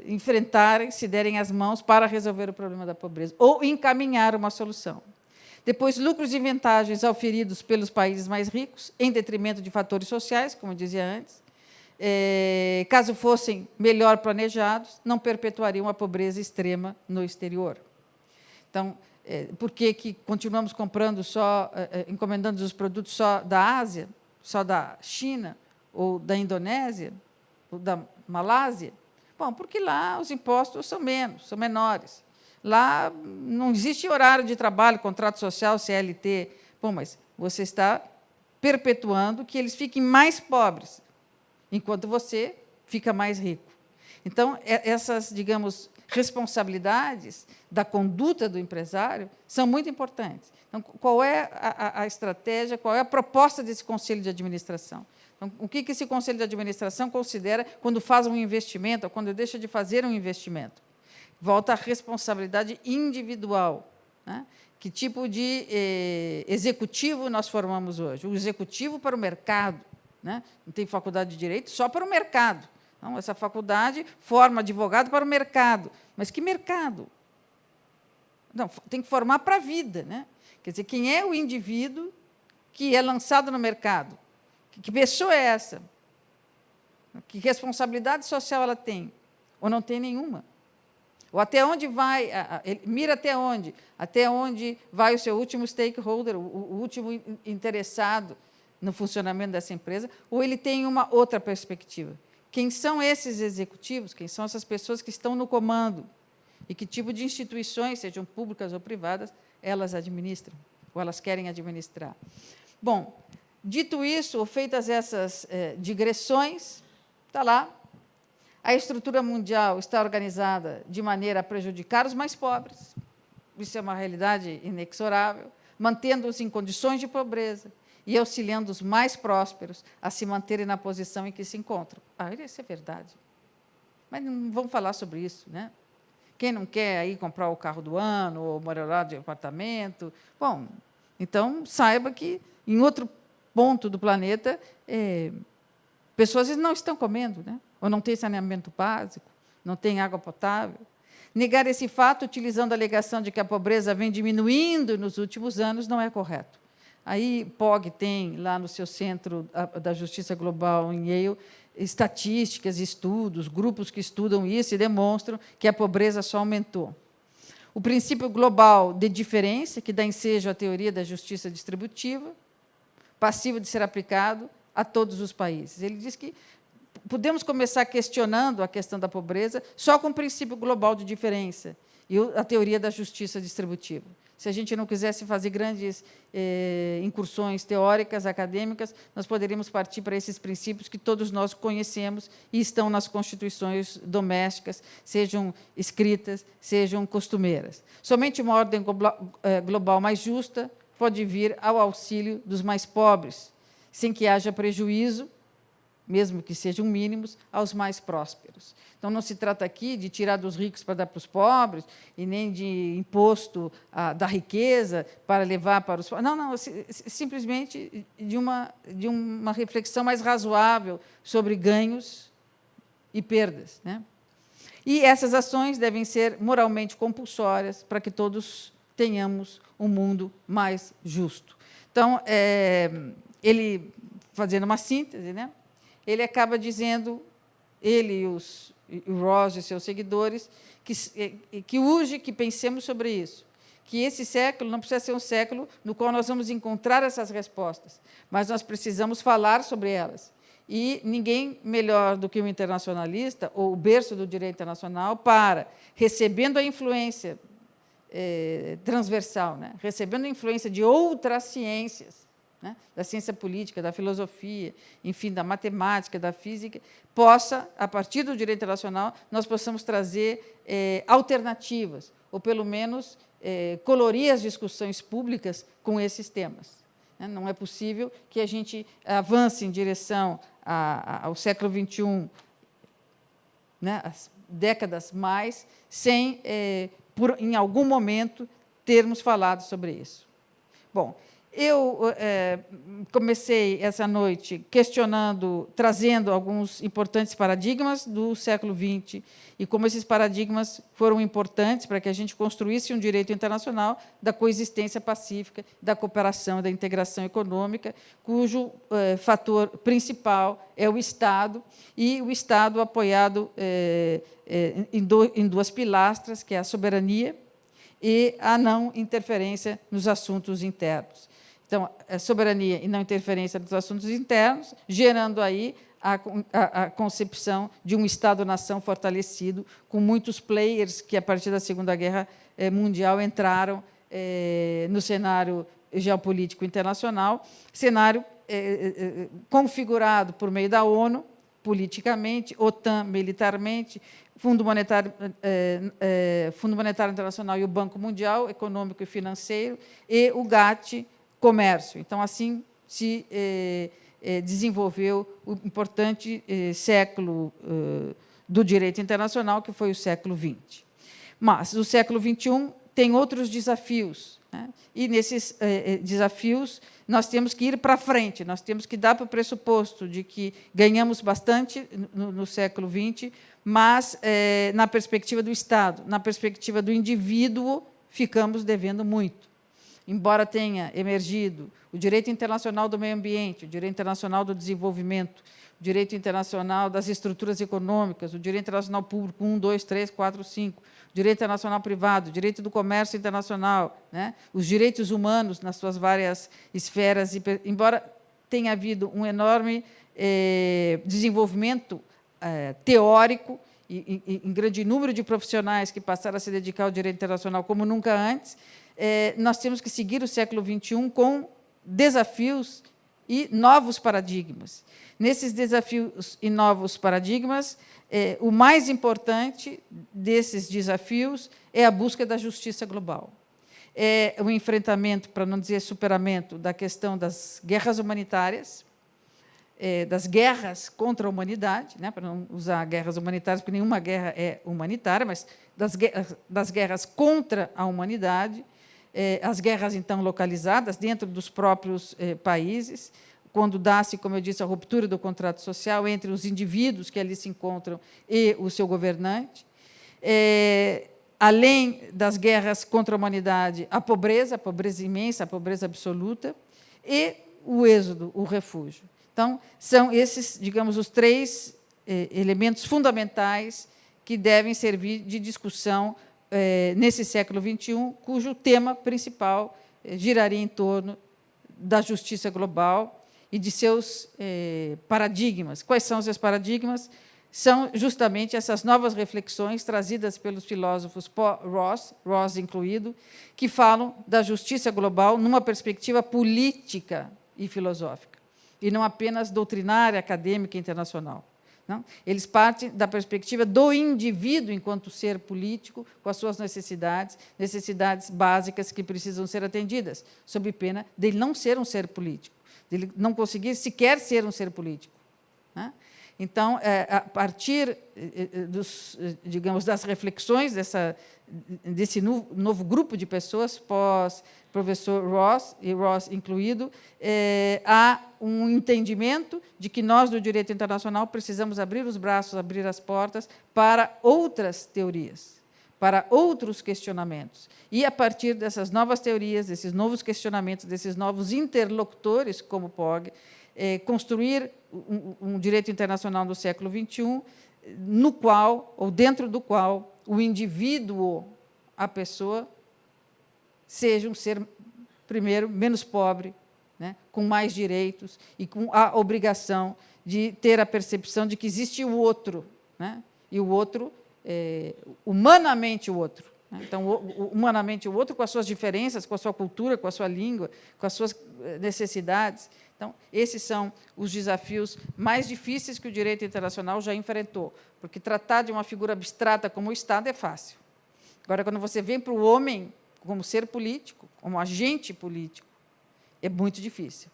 enfrentarem, se derem as mãos para resolver o problema da pobreza, ou encaminhar uma solução. Depois, lucros e vantagens auferidos pelos países mais ricos, em detrimento de fatores sociais, como eu dizia antes, caso fossem melhor planejados, não perpetuariam a pobreza extrema no exterior. Então, por que continuamos comprando só, encomendando os produtos só da Ásia, só da China, ou da Indonésia, ou da Malásia? Bom, porque lá os impostos são menores. Lá não existe horário de trabalho, contrato social, CLT. Bom, mas você está perpetuando que eles fiquem mais pobres, enquanto você fica mais rico. Então, essas, digamos, responsabilidades da conduta do empresário são muito importantes. Então, qual é a estratégia, qual é a proposta desse Conselho de Administração? Então, o que esse Conselho de Administração considera quando faz um investimento ou quando deixa de fazer um investimento? Volta à responsabilidade individual, né? Que tipo de executivo nós formamos hoje? O executivo para o mercado, né? Não tem faculdade de Direito só para o mercado. Não, essa faculdade forma advogado para o mercado. Mas que mercado? Não, tem que formar para a vida, né? Quer dizer, quem é o indivíduo que é lançado no mercado? Que pessoa é essa? Que responsabilidade social ela tem? Ou não tem nenhuma? Ou até onde vai, ele mira até onde? Até onde vai o seu último stakeholder, o último interessado no funcionamento dessa empresa, ou ele tem uma outra perspectiva? Quem são esses executivos? Quem são essas pessoas que estão no comando? E que tipo de instituições, sejam públicas ou privadas, elas administram, ou elas querem administrar? Bom, dito isso, ou feitas essas digressões, está lá, a estrutura mundial está organizada de maneira a prejudicar os mais pobres, isso é uma realidade inexorável, mantendo-os em condições de pobreza e auxiliando os mais prósperos a se manterem na posição em que se encontram. Isso é verdade. Mas não vamos falar sobre isso, né? Quem não quer aí comprar o carro do ano ou morar de apartamento? Bom, então saiba que em outro ponto do planeta Pessoas não estão comendo, né? Ou não têm saneamento básico, não têm água potável. Negar esse fato, utilizando a alegação de que a pobreza vem diminuindo nos últimos anos, não é correto. Aí, POG tem, lá no seu Centro da Justiça Global, em Yale, estatísticas, estudos, grupos que estudam isso e demonstram que a pobreza só aumentou. O princípio global de diferença, que dá ensejo à teoria da justiça distributiva, passivo de ser aplicado a todos os países. Ele diz que podemos começar questionando a questão da pobreza só com o princípio global de diferença e a teoria da justiça distributiva. Se a gente não quisesse fazer grandes incursões teóricas, acadêmicas, nós poderíamos partir para esses princípios que todos nós conhecemos e estão nas constituições domésticas, sejam escritas, sejam costumeiras. Somente uma ordem global mais justa pode vir ao auxílio dos mais pobres, sem que haja prejuízo, mesmo que sejam mínimos, aos mais prósperos. Então, não se trata aqui de tirar dos ricos para dar para os pobres, e nem de imposto da riqueza para levar para os pobres. Não, simplesmente de uma reflexão mais razoável sobre ganhos e perdas, né? E essas ações devem ser moralmente compulsórias para que todos tenhamos um mundo mais justo. Então, ele, fazendo uma síntese, né, ele acaba dizendo, ele e o Rawls e seus seguidores, que urge que pensemos sobre isso, que esse século não precisa ser um século no qual nós vamos encontrar essas respostas, mas nós precisamos falar sobre elas. E ninguém melhor do que o internacionalista, ou o berço do direito internacional, para, recebendo a influência transversal, né, recebendo a influência de outras ciências, né, da ciência política, da filosofia, enfim, da matemática, da física, possa, a partir do direito internacional, nós possamos trazer alternativas, ou, pelo menos, colorir as discussões públicas com esses temas. Não é possível que a gente avance em direção ao século XXI, né, as décadas mais, sem, em algum momento, termos falado sobre isso. Bom, eu comecei essa noite questionando, trazendo alguns importantes paradigmas do século XX e como esses paradigmas foram importantes para que a gente construísse um direito internacional da coexistência pacífica, da cooperação, da integração econômica, cujo fator principal é o Estado, e o Estado apoiado em duas pilastras, que é a soberania e a não interferência nos assuntos internos. Então, a soberania e não interferência nos assuntos internos, gerando aí a concepção de um Estado-nação fortalecido, com muitos players que, a partir da Segunda Guerra Mundial, entraram no cenário geopolítico internacional, cenário configurado por meio da ONU, politicamente, OTAN, militarmente, Fundo Monetário Internacional e o Banco Mundial, econômico e financeiro, e o GATT, comércio. Então, assim se desenvolveu o importante século do direito internacional, que foi o século XX. Mas o século XXI tem outros desafios, né? E, nesses desafios, nós temos que ir para frente, nós temos que dar para o pressuposto de que ganhamos bastante no século XX, mas, na perspectiva do Estado, na perspectiva do indivíduo, ficamos devendo muito. Embora tenha emergido o direito internacional do meio ambiente, o direito internacional do desenvolvimento, o direito internacional das estruturas econômicas, o direito internacional público 1, 2, 3, 4, 5, o direito internacional privado, o direito do comércio internacional, né, os direitos humanos nas suas várias esferas, embora tenha havido um enorme desenvolvimento teórico, e em grande número de profissionais que passaram a se dedicar ao direito internacional como nunca antes, nós temos que seguir o século XXI com desafios e novos paradigmas. Nesses desafios e novos paradigmas, o mais importante desses desafios é a busca da justiça global. É o enfrentamento, para não dizer superamento, da questão das guerras humanitárias, das guerras contra a humanidade, né, para não usar guerras humanitárias, porque nenhuma guerra é humanitária, mas das guerras contra a humanidade, as guerras, então, localizadas dentro dos próprios países, quando dá-se, como eu disse, a ruptura do contrato social entre os indivíduos que ali se encontram e o seu governante. Além das guerras contra a humanidade, a pobreza imensa, a pobreza absoluta, e o êxodo, o refúgio. Então, são esses, digamos, os 3 elementos fundamentais que devem servir de discussão nesse século XXI, cujo tema principal giraria em torno da justiça global e de seus paradigmas. Quais são os seus paradigmas? São justamente essas novas reflexões trazidas pelos filósofos Rawls incluído, que falam da justiça global numa perspectiva política e filosófica, e não apenas doutrinária, acadêmica e internacional. Não? Eles partem da perspectiva do indivíduo enquanto ser político, com as suas necessidades básicas que precisam ser atendidas, sob pena de ele não ser um ser político, de ele não conseguir sequer ser um ser político. Né? Então, a partir digamos, das reflexões desse novo grupo de pessoas, pós-professor Rawls, e Rawls incluído, há um entendimento de que nós, do direito internacional, precisamos abrir os braços, abrir as portas para outras teorias, para outros questionamentos. E, a partir dessas novas teorias, desses novos questionamentos, desses novos interlocutores, como POG, construir um direito internacional do século XXI, no qual, ou dentro do qual, o indivíduo, a pessoa, seja um ser, primeiro, menos pobre, né, com mais direitos e com a obrigação de ter a percepção de que existe o outro, né, e o outro, humanamente o outro. Né. Então, humanamente o outro, com as suas diferenças, com a sua cultura, com a sua língua, com as suas necessidades. Então, esses são os desafios mais difíceis que o direito internacional já enfrentou, porque tratar de uma figura abstrata como o Estado é fácil. Agora, quando você vem para o homem como ser político, como agente político, é muito difícil,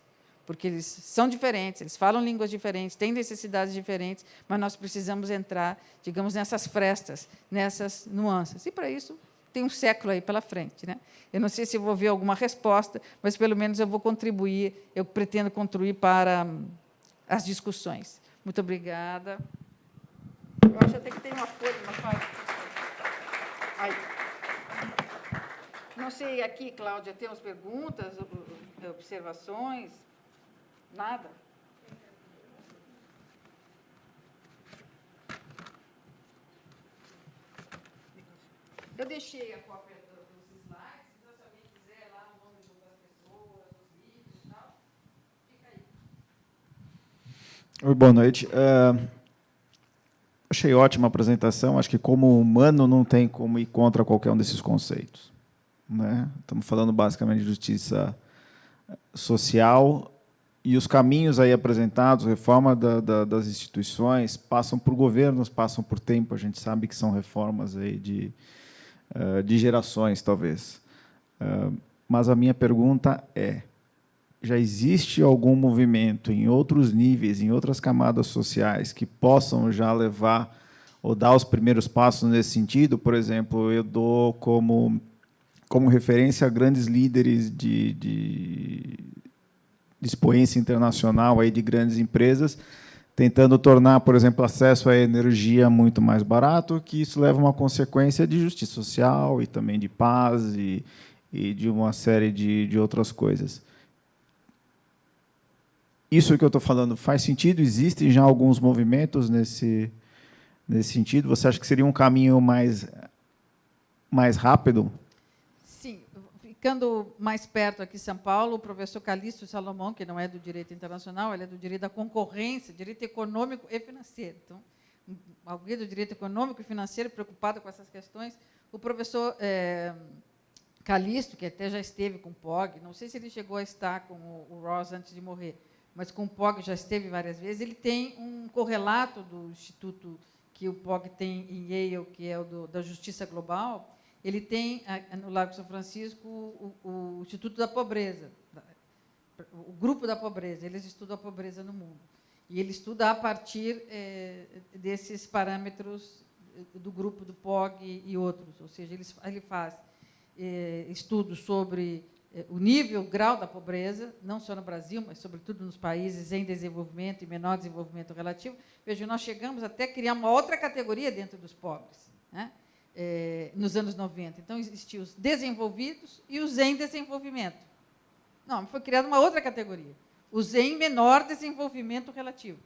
porque eles são diferentes, eles falam línguas diferentes, têm necessidades diferentes, mas nós precisamos entrar, digamos, nessas frestas, nessas nuances. E, para isso, tem um século aí pela frente. Né? Eu não sei se eu vou ver alguma resposta, mas, pelo menos, eu vou contribuir, eu pretendo contribuir para as discussões. Muito obrigada. Eu acho até que tem uma folha, Aí. Não sei, aqui, Cláudia, temos perguntas, observações? Nada? Eu deixei a cópia dos slides, então, se alguém quiser lá o nome das pessoas, dos vídeos e tal, fica aí. Oi, boa noite. Achei ótima a apresentação. Acho que, como humano, não tem como ir contra qualquer um desses conceitos. Né? Estamos falando, basicamente, de justiça social, e os caminhos aí apresentados, reforma das instituições, passam por governos, passam por tempo. A gente sabe que são reformas aí de gerações, talvez. Mas a minha pergunta é: já existe algum movimento em outros níveis, em outras camadas sociais, que possam já levar ou dar os primeiros passos nesse sentido? Por exemplo, eu dou como referência a grandes líderes de expoência internacional aí de grandes empresas, tentando tornar, por exemplo, acesso à energia muito mais barato, que isso leva a uma consequência de justiça social e também de paz e de uma série de outras coisas. Isso que eu estou falando faz sentido? Existem já alguns movimentos nesse sentido? Você acha que seria um caminho mais rápido? Sim. Ficando mais perto aqui em São Paulo, o professor Calixto Salomão, que não é do direito internacional, ele é do direito da concorrência, direito econômico e financeiro. Então, alguém do direito econômico e financeiro preocupado com essas questões. O professor Calixto, que até já esteve com o POG, não sei se ele chegou a estar com o Rawls antes de morrer, mas com o POG já esteve várias vezes. Ele tem um correlato do instituto que o POG tem em Yale, que é o da Justiça Global. Ele tem, no Largo São Francisco, o Instituto da Pobreza, o Grupo da Pobreza. Eles estudam a pobreza no mundo. E ele estuda a partir desses parâmetros do grupo do POG e outros. Ou seja, ele faz estudos sobre o nível, o grau da pobreza, não só no Brasil, mas, sobretudo, nos países em desenvolvimento e menor desenvolvimento relativo. Veja, nós chegamos até a criar uma outra categoria dentro dos pobres, né? Nos anos 90. Então, existiam os desenvolvidos e os em desenvolvimento. Não, foi criada uma outra categoria, os em menor desenvolvimento relativo.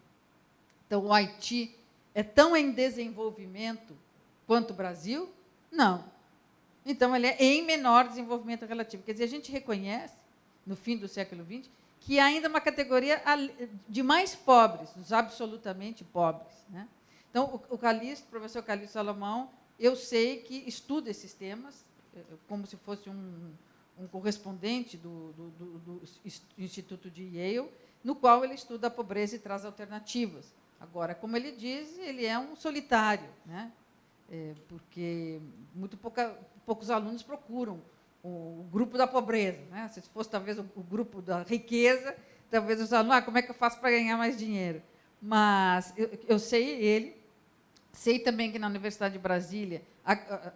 Então, o Haiti é tão em desenvolvimento quanto o Brasil? Não. Então, ele é em menor desenvolvimento relativo. Quer dizer, a gente reconhece, no fim do século XX, que há ainda uma categoria de mais pobres, dos absolutamente pobres, né? Então, o professor Calixto Salomão, eu sei que estuda esses temas, como se fosse um correspondente do Instituto de Yale, no qual ele estuda a pobreza e traz alternativas. Agora, como ele diz, ele é um solitário, né? Porque poucos alunos procuram o grupo da pobreza, né? Se fosse talvez o grupo da riqueza, talvez os alunos, como é que eu faço para ganhar mais dinheiro? Mas eu sei ele, sei também que na Universidade de Brasília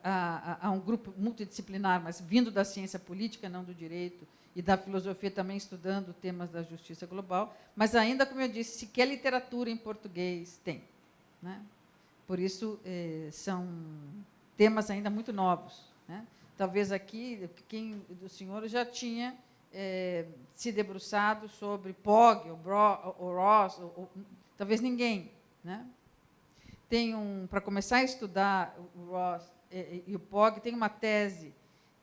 há um grupo multidisciplinar, mas vindo da ciência política, não do direito, e da filosofia também estudando temas da justiça global, mas ainda, como eu disse, sequer literatura em português tem, né? Por isso, são temas ainda muito novos, né? Talvez aqui, quem do senhor já tinha se debruçado sobre POG, ou Ross, talvez ninguém, né? Para começar a estudar o Ross e o POG, tem uma tese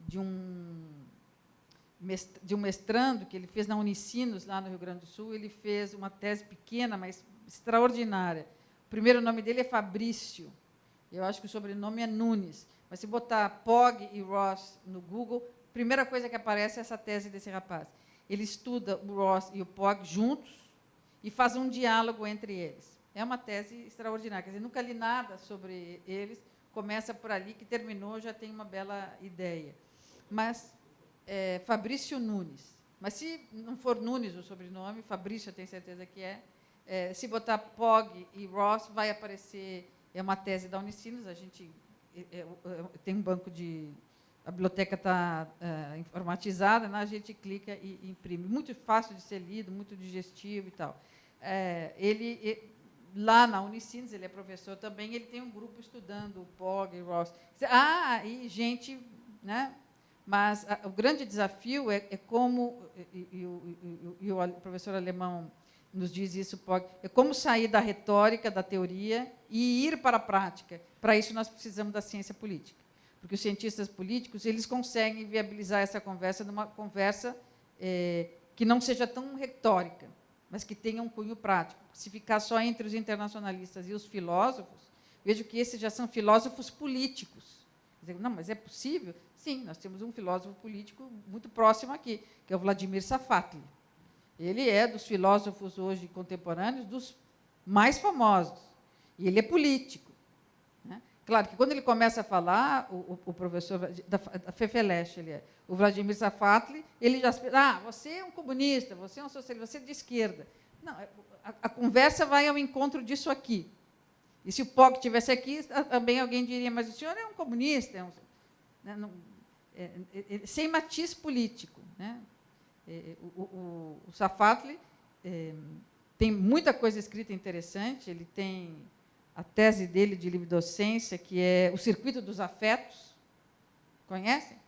de um mestrando que ele fez na Unicinos, lá no Rio Grande do Sul. Ele fez uma tese pequena, mas extraordinária. O primeiro nome dele é Fabrício. Eu acho que o sobrenome é Nunes. Mas se botar POG e Ross no Google, a primeira coisa que aparece é essa tese desse rapaz. Ele estuda o Ross e o POG juntos e faz um diálogo entre eles. É uma tese extraordinária. Quer dizer, nunca li nada sobre eles. Começa por ali, que terminou, já tem uma bela ideia. Mas Fabrício Nunes. Mas se não for Nunes o sobrenome, Fabrício eu tenho certeza que se botar POG e Ross, vai aparecer, é uma tese da Unicinos, a gente tem um banco a biblioteca está informatizada, né? A gente clica e imprime. Muito fácil de ser lido, muito digestivo e tal. Lá na Unicinos, ele é professor também, ele tem um grupo estudando o POG e Ross. E gente, né? Mas o grande desafio é como, e o professor alemão nos diz isso, POG, é como sair da retórica, da teoria e ir para a prática. Para isso, nós precisamos da ciência política. Porque os cientistas políticos, eles conseguem viabilizar essa conversa numa conversa que não seja tão retórica, mas que tenha um cunho prático. Se ficar só entre os internacionalistas e os filósofos, vejo que esses já são filósofos políticos. Não, mas é possível? Sim, nós temos um filósofo político muito próximo aqui, que é o Vladimir Safatli. Ele é dos filósofos hoje contemporâneos dos mais famosos. E ele é político, né? Claro que quando ele começa a falar, o professor da FEFELESH, o Vladimir Safatli, ele já você é um comunista, você é um socialista, você é de esquerda. Não, a conversa vai ao encontro disso aqui. E se o POG estivesse aqui, também alguém diria, mas o senhor é um comunista, sem matiz político, né? O Safatli tem muita coisa escrita interessante. Ele tem a tese dele de livre docência, que é o circuito dos afetos. Conhecem?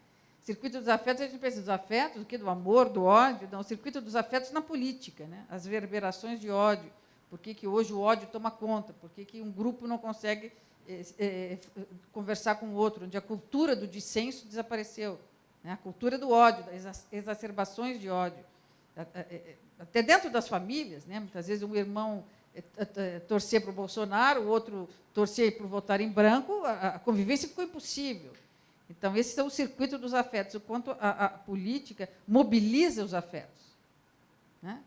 Circuito dos afetos, a gente pensa dos afetos, do amor, do ódio. Não, o circuito dos afetos na política, né? As reverberações de ódio. Por que hoje o ódio toma conta? Por que um grupo não consegue conversar com o outro? Onde a cultura do dissenso desapareceu, né? A cultura do ódio, das exacerbações de ódio. Até dentro das famílias, né? Muitas vezes um irmão torcer para o Bolsonaro, o outro torcer para votar em branco, a convivência ficou impossível. Então, esse é o circuito dos afetos, o quanto a política mobiliza os afetos, né?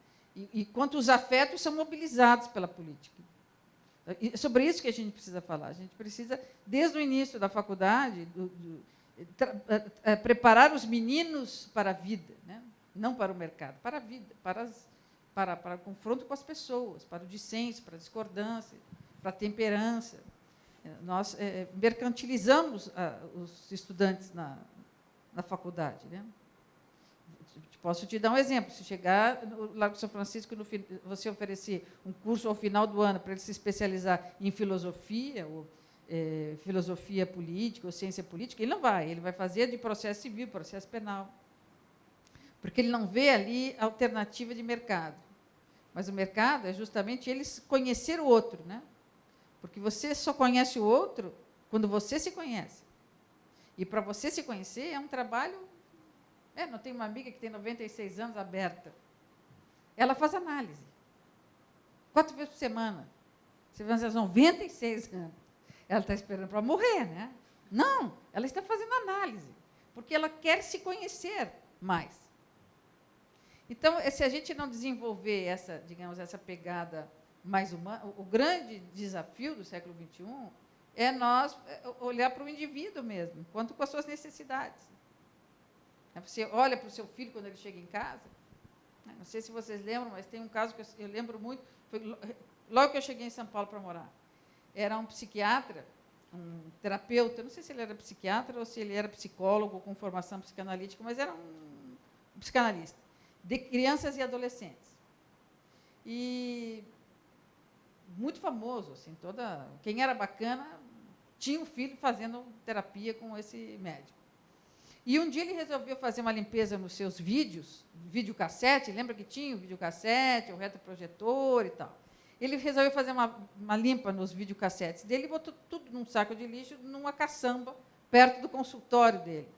E quanto os afetos são mobilizados pela política. E é sobre isso que a gente precisa falar. A gente precisa, desde o início da faculdade, preparar os meninos para a vida, né? Não para o mercado, para a vida, para o confronto com as pessoas, para o dissenso, para a discordância, para a temperança. Nós mercantilizamos os estudantes na faculdade, né? Posso te dar um exemplo. Se chegar no Largo São Francisco, você oferecer um curso ao final do ano para ele se especializar em filosofia, ou filosofia política, ou ciência política, ele não vai. Ele vai fazer de processo civil, processo penal. Porque ele não vê ali alternativa de mercado. Mas o mercado é justamente ele conhecer o outro, né? Porque você só conhece o outro quando você se conhece. E para você se conhecer é um trabalho... não tem uma amiga que tem 96 anos aberta. Ela faz análise. 4 vezes por semana. Você vai dizer, 96 anos. Ela está esperando para morrer, né? Não, ela está fazendo análise. Porque ela quer se conhecer mais. Então, se a gente não desenvolver essa, digamos, essa pegada mais humana, o grande desafio do século XXI é nós olhar para o indivíduo mesmo, quanto com as suas necessidades. Você olha para o seu filho quando ele chega em casa. Não sei se vocês lembram, mas tem um caso que eu lembro muito. Foi logo que eu cheguei em São Paulo para morar. Era um psiquiatra, um terapeuta, não sei se ele era psiquiatra ou se ele era psicólogo com formação psicanalítica, mas era um psicanalista, de crianças e adolescentes. E muito famoso, assim, quem era bacana tinha um filho fazendo terapia com esse médico. E um dia ele resolveu fazer uma limpeza nos seus vídeos, videocassete, lembra que tinha o videocassete, o retroprojetor e tal. Ele resolveu fazer uma limpa nos videocassetes dele e botou tudo num saco de lixo, numa caçamba, perto do consultório dele.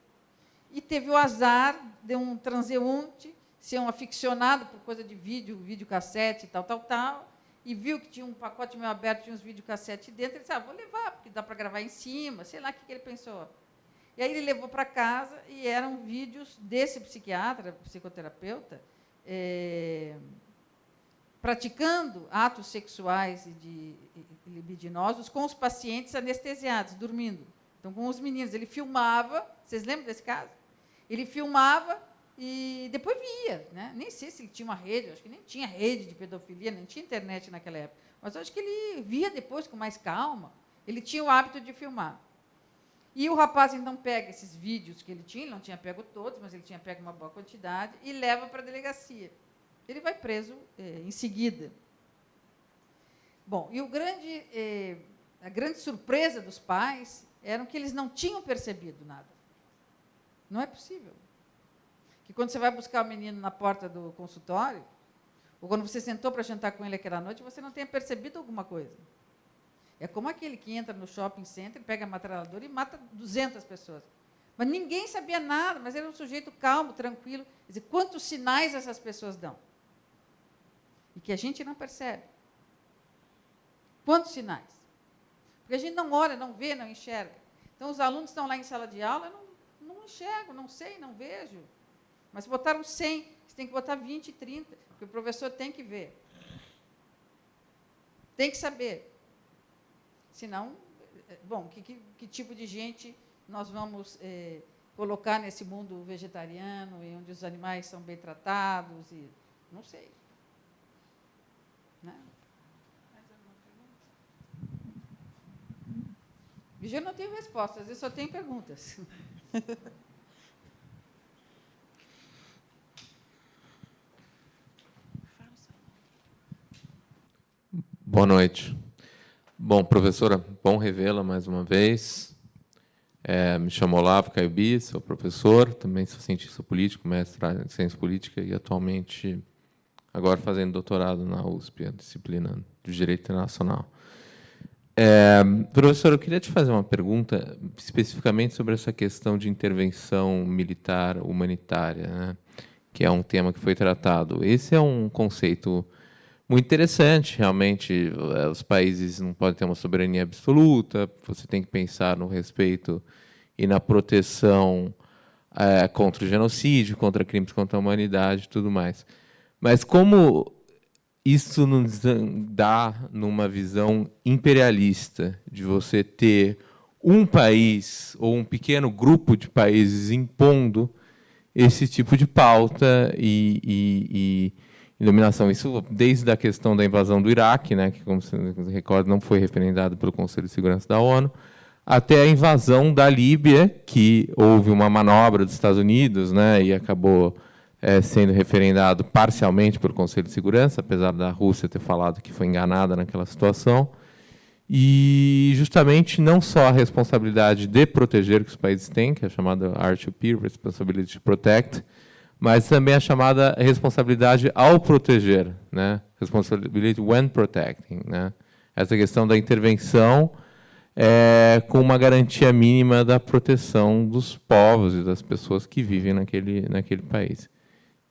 E teve o azar de um transeunte ser um aficionado por coisa de videocassete e tal, e viu que tinha um pacote meio aberto, tinha uns videocassetes dentro, ele disse, vou levar, porque dá para gravar em cima, sei lá o que ele pensou. E aí ele levou para casa e eram vídeos desse psiquiatra, psicoterapeuta, praticando atos sexuais e libidinosos com os pacientes anestesiados, dormindo. Então, com os meninos. Ele filmava, vocês lembram desse caso? Ele filmava e depois via. Né? Nem sei se ele tinha uma rede, acho que nem tinha rede de pedofilia, nem tinha internet naquela época. Mas acho que ele via depois com mais calma. Ele tinha o hábito de filmar. E o rapaz, então, pega esses vídeos que ele não tinha pego todos, mas ele tinha pego uma boa quantidade, e leva para a delegacia. Ele vai preso em seguida. Bom, e a grande surpresa dos pais era que eles não tinham percebido nada. Não é possível. Que quando você vai buscar o menino na porta do consultório, ou quando você sentou para jantar com ele aquela noite, você não tenha percebido alguma coisa. É como aquele que entra no shopping center, pega a metralhadora e mata 200 pessoas. Mas ninguém sabia nada, mas era um sujeito calmo, tranquilo. Quer dizer, quantos sinais essas pessoas dão? E que a gente não percebe. Quantos sinais? Porque a gente não olha, não vê, não enxerga. Então, os alunos estão lá em sala de aula, não enxergo, não sei, não vejo. Mas botaram 100, você tem que botar 20, 30, porque o professor tem que ver. Tem que saber. Senão, bom, que tipo de gente nós vamos colocar nesse mundo vegetariano, onde os animais são bem tratados? E não sei. Né? Mais alguma pergunta? Eu não tenho respostas, eu só tenho perguntas. Boa noite. Bom, professora, bom revê-la mais uma vez. Me chamo Olavo Caiubi, sou professor, também sou cientista político, mestrado em ciência política e atualmente, agora fazendo doutorado na USP, a disciplina de Direito Internacional. Professor, eu queria te fazer uma pergunta especificamente sobre essa questão de intervenção militar humanitária, né, que é um tema que foi tratado. Esse é um conceito muito interessante, realmente. Os países não podem ter uma soberania absoluta, você tem que pensar no respeito e na proteção contra o genocídio, contra crimes contra a humanidade e tudo mais. Mas como isso nos dá numa visão imperialista de você ter um país ou um pequeno grupo de países impondo esse tipo de pauta e dominação. Isso desde a questão da invasão do Iraque, né, que, como você recorda, não foi referendado pelo Conselho de Segurança da ONU, até a invasão da Líbia, que houve uma manobra dos Estados Unidos, né, e acabou sendo referendado parcialmente pelo Conselho de Segurança, apesar da Rússia ter falado que foi enganada naquela situação. E, justamente, não só a responsabilidade de proteger que os países têm, que é a chamada R2P, Responsibility to Protect, mas também a chamada responsabilidade ao proteger, né? Responsibility when protecting, né? Essa questão da intervenção com uma garantia mínima da proteção dos povos e das pessoas que vivem naquele país.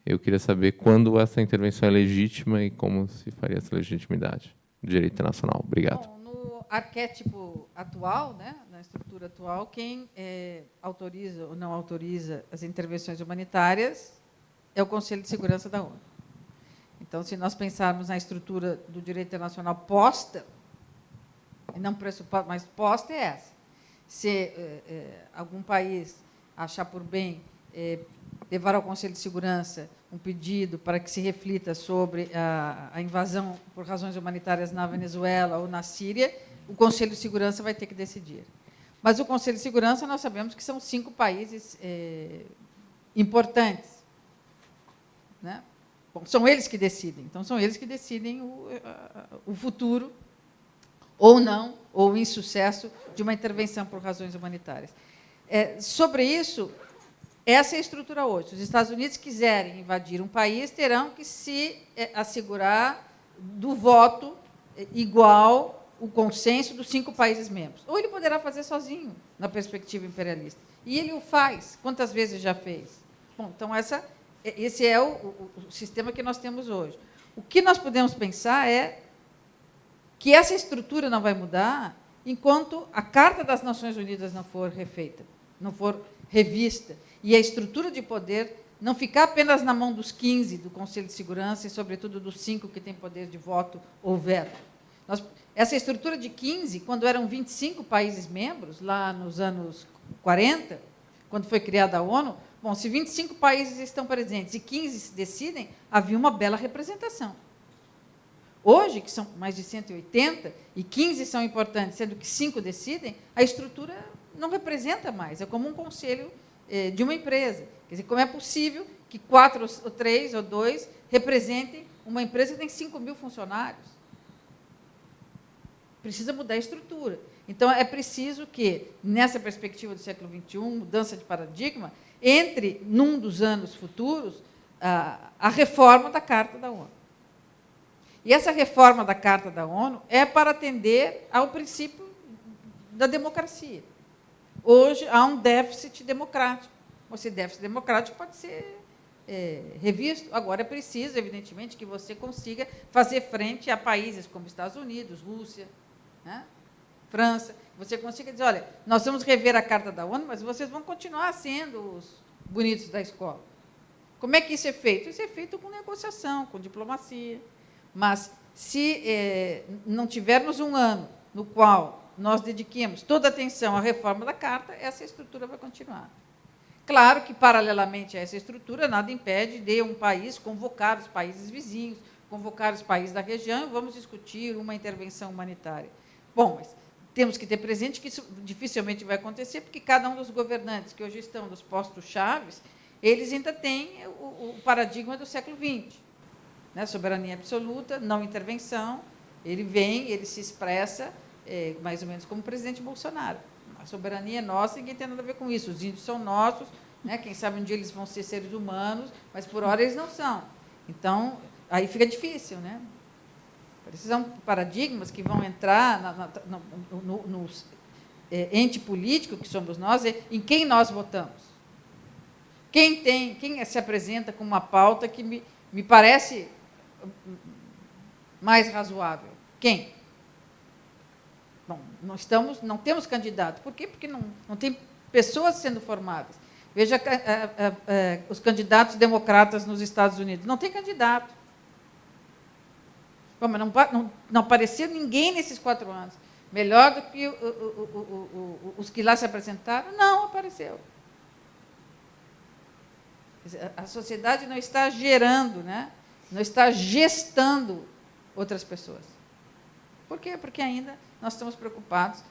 Eu queria saber quando essa intervenção é legítima e como se faria essa legitimidade do direito internacional. Obrigado. Bom, no arquétipo atual, né, na estrutura atual, quem autoriza ou não autoriza as intervenções humanitárias é o Conselho de Segurança da ONU. Então, se nós pensarmos na estrutura do direito internacional posta, não pressuposta, mas posta é essa. Se algum país achar por bem levar ao Conselho de Segurança um pedido para que se reflita sobre a invasão por razões humanitárias na Venezuela ou na Síria, o Conselho de Segurança vai ter que decidir. Mas o Conselho de Segurança, nós sabemos que são 5 países importantes, né? Bom, são eles que decidem. Então, são eles que decidem o futuro, ou não, ou o insucesso de uma intervenção por razões humanitárias. Sobre isso, essa é a estrutura hoje. Se os Estados Unidos quiserem invadir um país, terão que se assegurar do voto igual, o consenso dos 5 países membros. Ou ele poderá fazer sozinho, na perspectiva imperialista. E ele o faz. Quantas vezes já fez? Bom, então, esse é o sistema que nós temos hoje. O que nós podemos pensar é que essa estrutura não vai mudar enquanto a Carta das Nações Unidas não for refeita, não for revista, e a estrutura de poder não ficar apenas na mão dos 15 do Conselho de Segurança e, sobretudo, dos 5 que têm poder de voto ou veto. Essa estrutura de 15, quando eram 25 países membros, lá nos anos 40, quando foi criada a ONU, bom, se 25 países estão presentes e 15 se decidem, havia uma bela representação. Hoje, que são mais de 180, e 15 são importantes, sendo que 5 decidem, a estrutura não representa mais, é como um conselho de uma empresa. Quer dizer, como é possível que 4, ou 3, ou 2 representem uma empresa que tem 5.000 funcionários? Precisa mudar a estrutura. Então, é preciso que, nessa perspectiva do século XXI, mudança de paradigma, entre, num dos anos futuros, a reforma da Carta da ONU. E essa reforma da Carta da ONU é para atender ao princípio da democracia. Hoje, há um déficit democrático. Esse déficit democrático pode ser revisto. Agora, é preciso, evidentemente, que você consiga fazer frente a países como Estados Unidos, Rússia, né, França. Você consiga dizer, olha, nós vamos rever a Carta da ONU, mas vocês vão continuar sendo os bonitos da escola. Como é que isso é feito? Isso é feito com negociação, com diplomacia. Mas, se não tivermos um ano no qual nós dediquemos toda a atenção à reforma da Carta, essa estrutura vai continuar. Claro que, paralelamente a essa estrutura, nada impede de um país convocar os países vizinhos, convocar os países da região, e vamos discutir uma intervenção humanitária. Bom, mas temos que ter presente que isso dificilmente vai acontecer, porque cada um dos governantes que hoje estão nos postos chaves, eles ainda têm o paradigma do século XX. Né, soberania absoluta, não intervenção, ele vem, ele se expressa mais ou menos como o presidente Bolsonaro. A soberania é nossa, ninguém tem nada a ver com isso. Os índios são nossos, né, quem sabe um dia eles vão ser seres humanos, mas por hora eles não são. Então, aí fica difícil, né? Precisam paradigmas que vão entrar no ente político que somos nós, em quem nós votamos. Quem se apresenta com uma pauta que me parece mais razoável? Quem? Bom, não temos candidato. Por quê? Porque não tem pessoas sendo formadas. Veja os candidatos democratas nos Estados Unidos. Não tem candidato. Bom, mas não apareceu ninguém nesses 4 anos. Melhor do que os que lá se apresentaram? Não apareceu. A sociedade não está gerando, né? Não está gestando outras pessoas. Por quê? Porque ainda nós estamos preocupados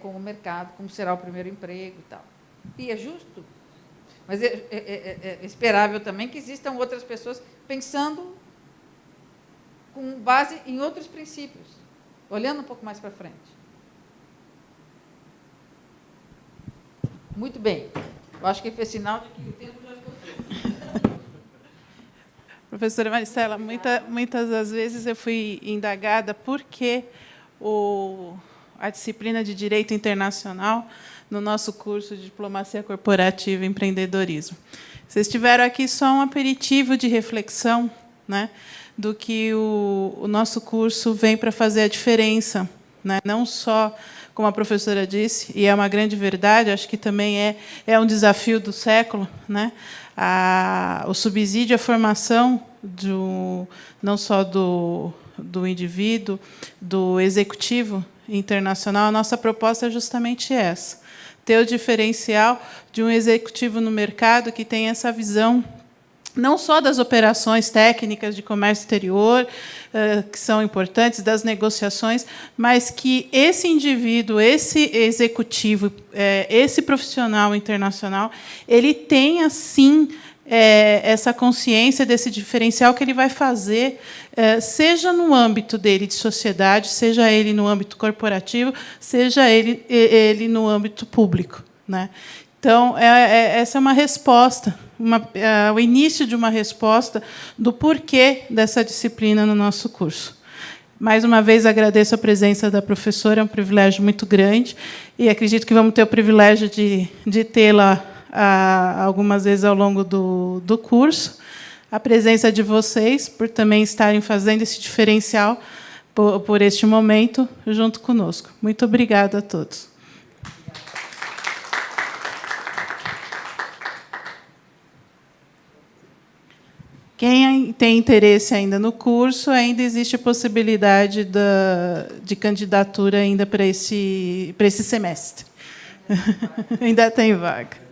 com o mercado, como será o primeiro emprego e tal. E é justo? Mas é esperável também que existam outras pessoas pensando com base em outros princípios, olhando um pouco mais para frente. Muito bem. Eu acho que foi sinal de que o tempo já esgotou. Professora Maricela, muitas das vezes eu fui indagada por que a disciplina de Direito Internacional no nosso curso de Diplomacia Corporativa e Empreendedorismo. Vocês tiveram aqui só um aperitivo de reflexão, né, do que o nosso curso vem para fazer a diferença, né, não só, como a professora disse, e é uma grande verdade, acho que também é um desafio do século, né, o subsídio à formação não só do indivíduo, do executivo internacional. A nossa proposta é justamente essa: ter o diferencial de um executivo no mercado que tem essa visão não só das operações técnicas de comércio exterior, que são importantes, das negociações, mas que esse indivíduo, esse executivo, esse profissional internacional, ele tenha, sim, essa consciência desse diferencial que ele vai fazer, seja no âmbito dele de sociedade, seja ele no âmbito corporativo, seja ele no âmbito público, né? Então, essa é uma resposta, o início de uma resposta do porquê dessa disciplina no nosso curso. Mais uma vez, agradeço a presença da professora, é um privilégio muito grande, e acredito que vamos ter o privilégio de tê-la algumas vezes ao longo do curso. A presença de vocês, por também estarem fazendo esse diferencial por este momento, junto conosco. Muito obrigada a todos. Quem tem interesse ainda no curso, ainda existe a possibilidade de candidatura ainda para esse semestre. Ainda tem vaga.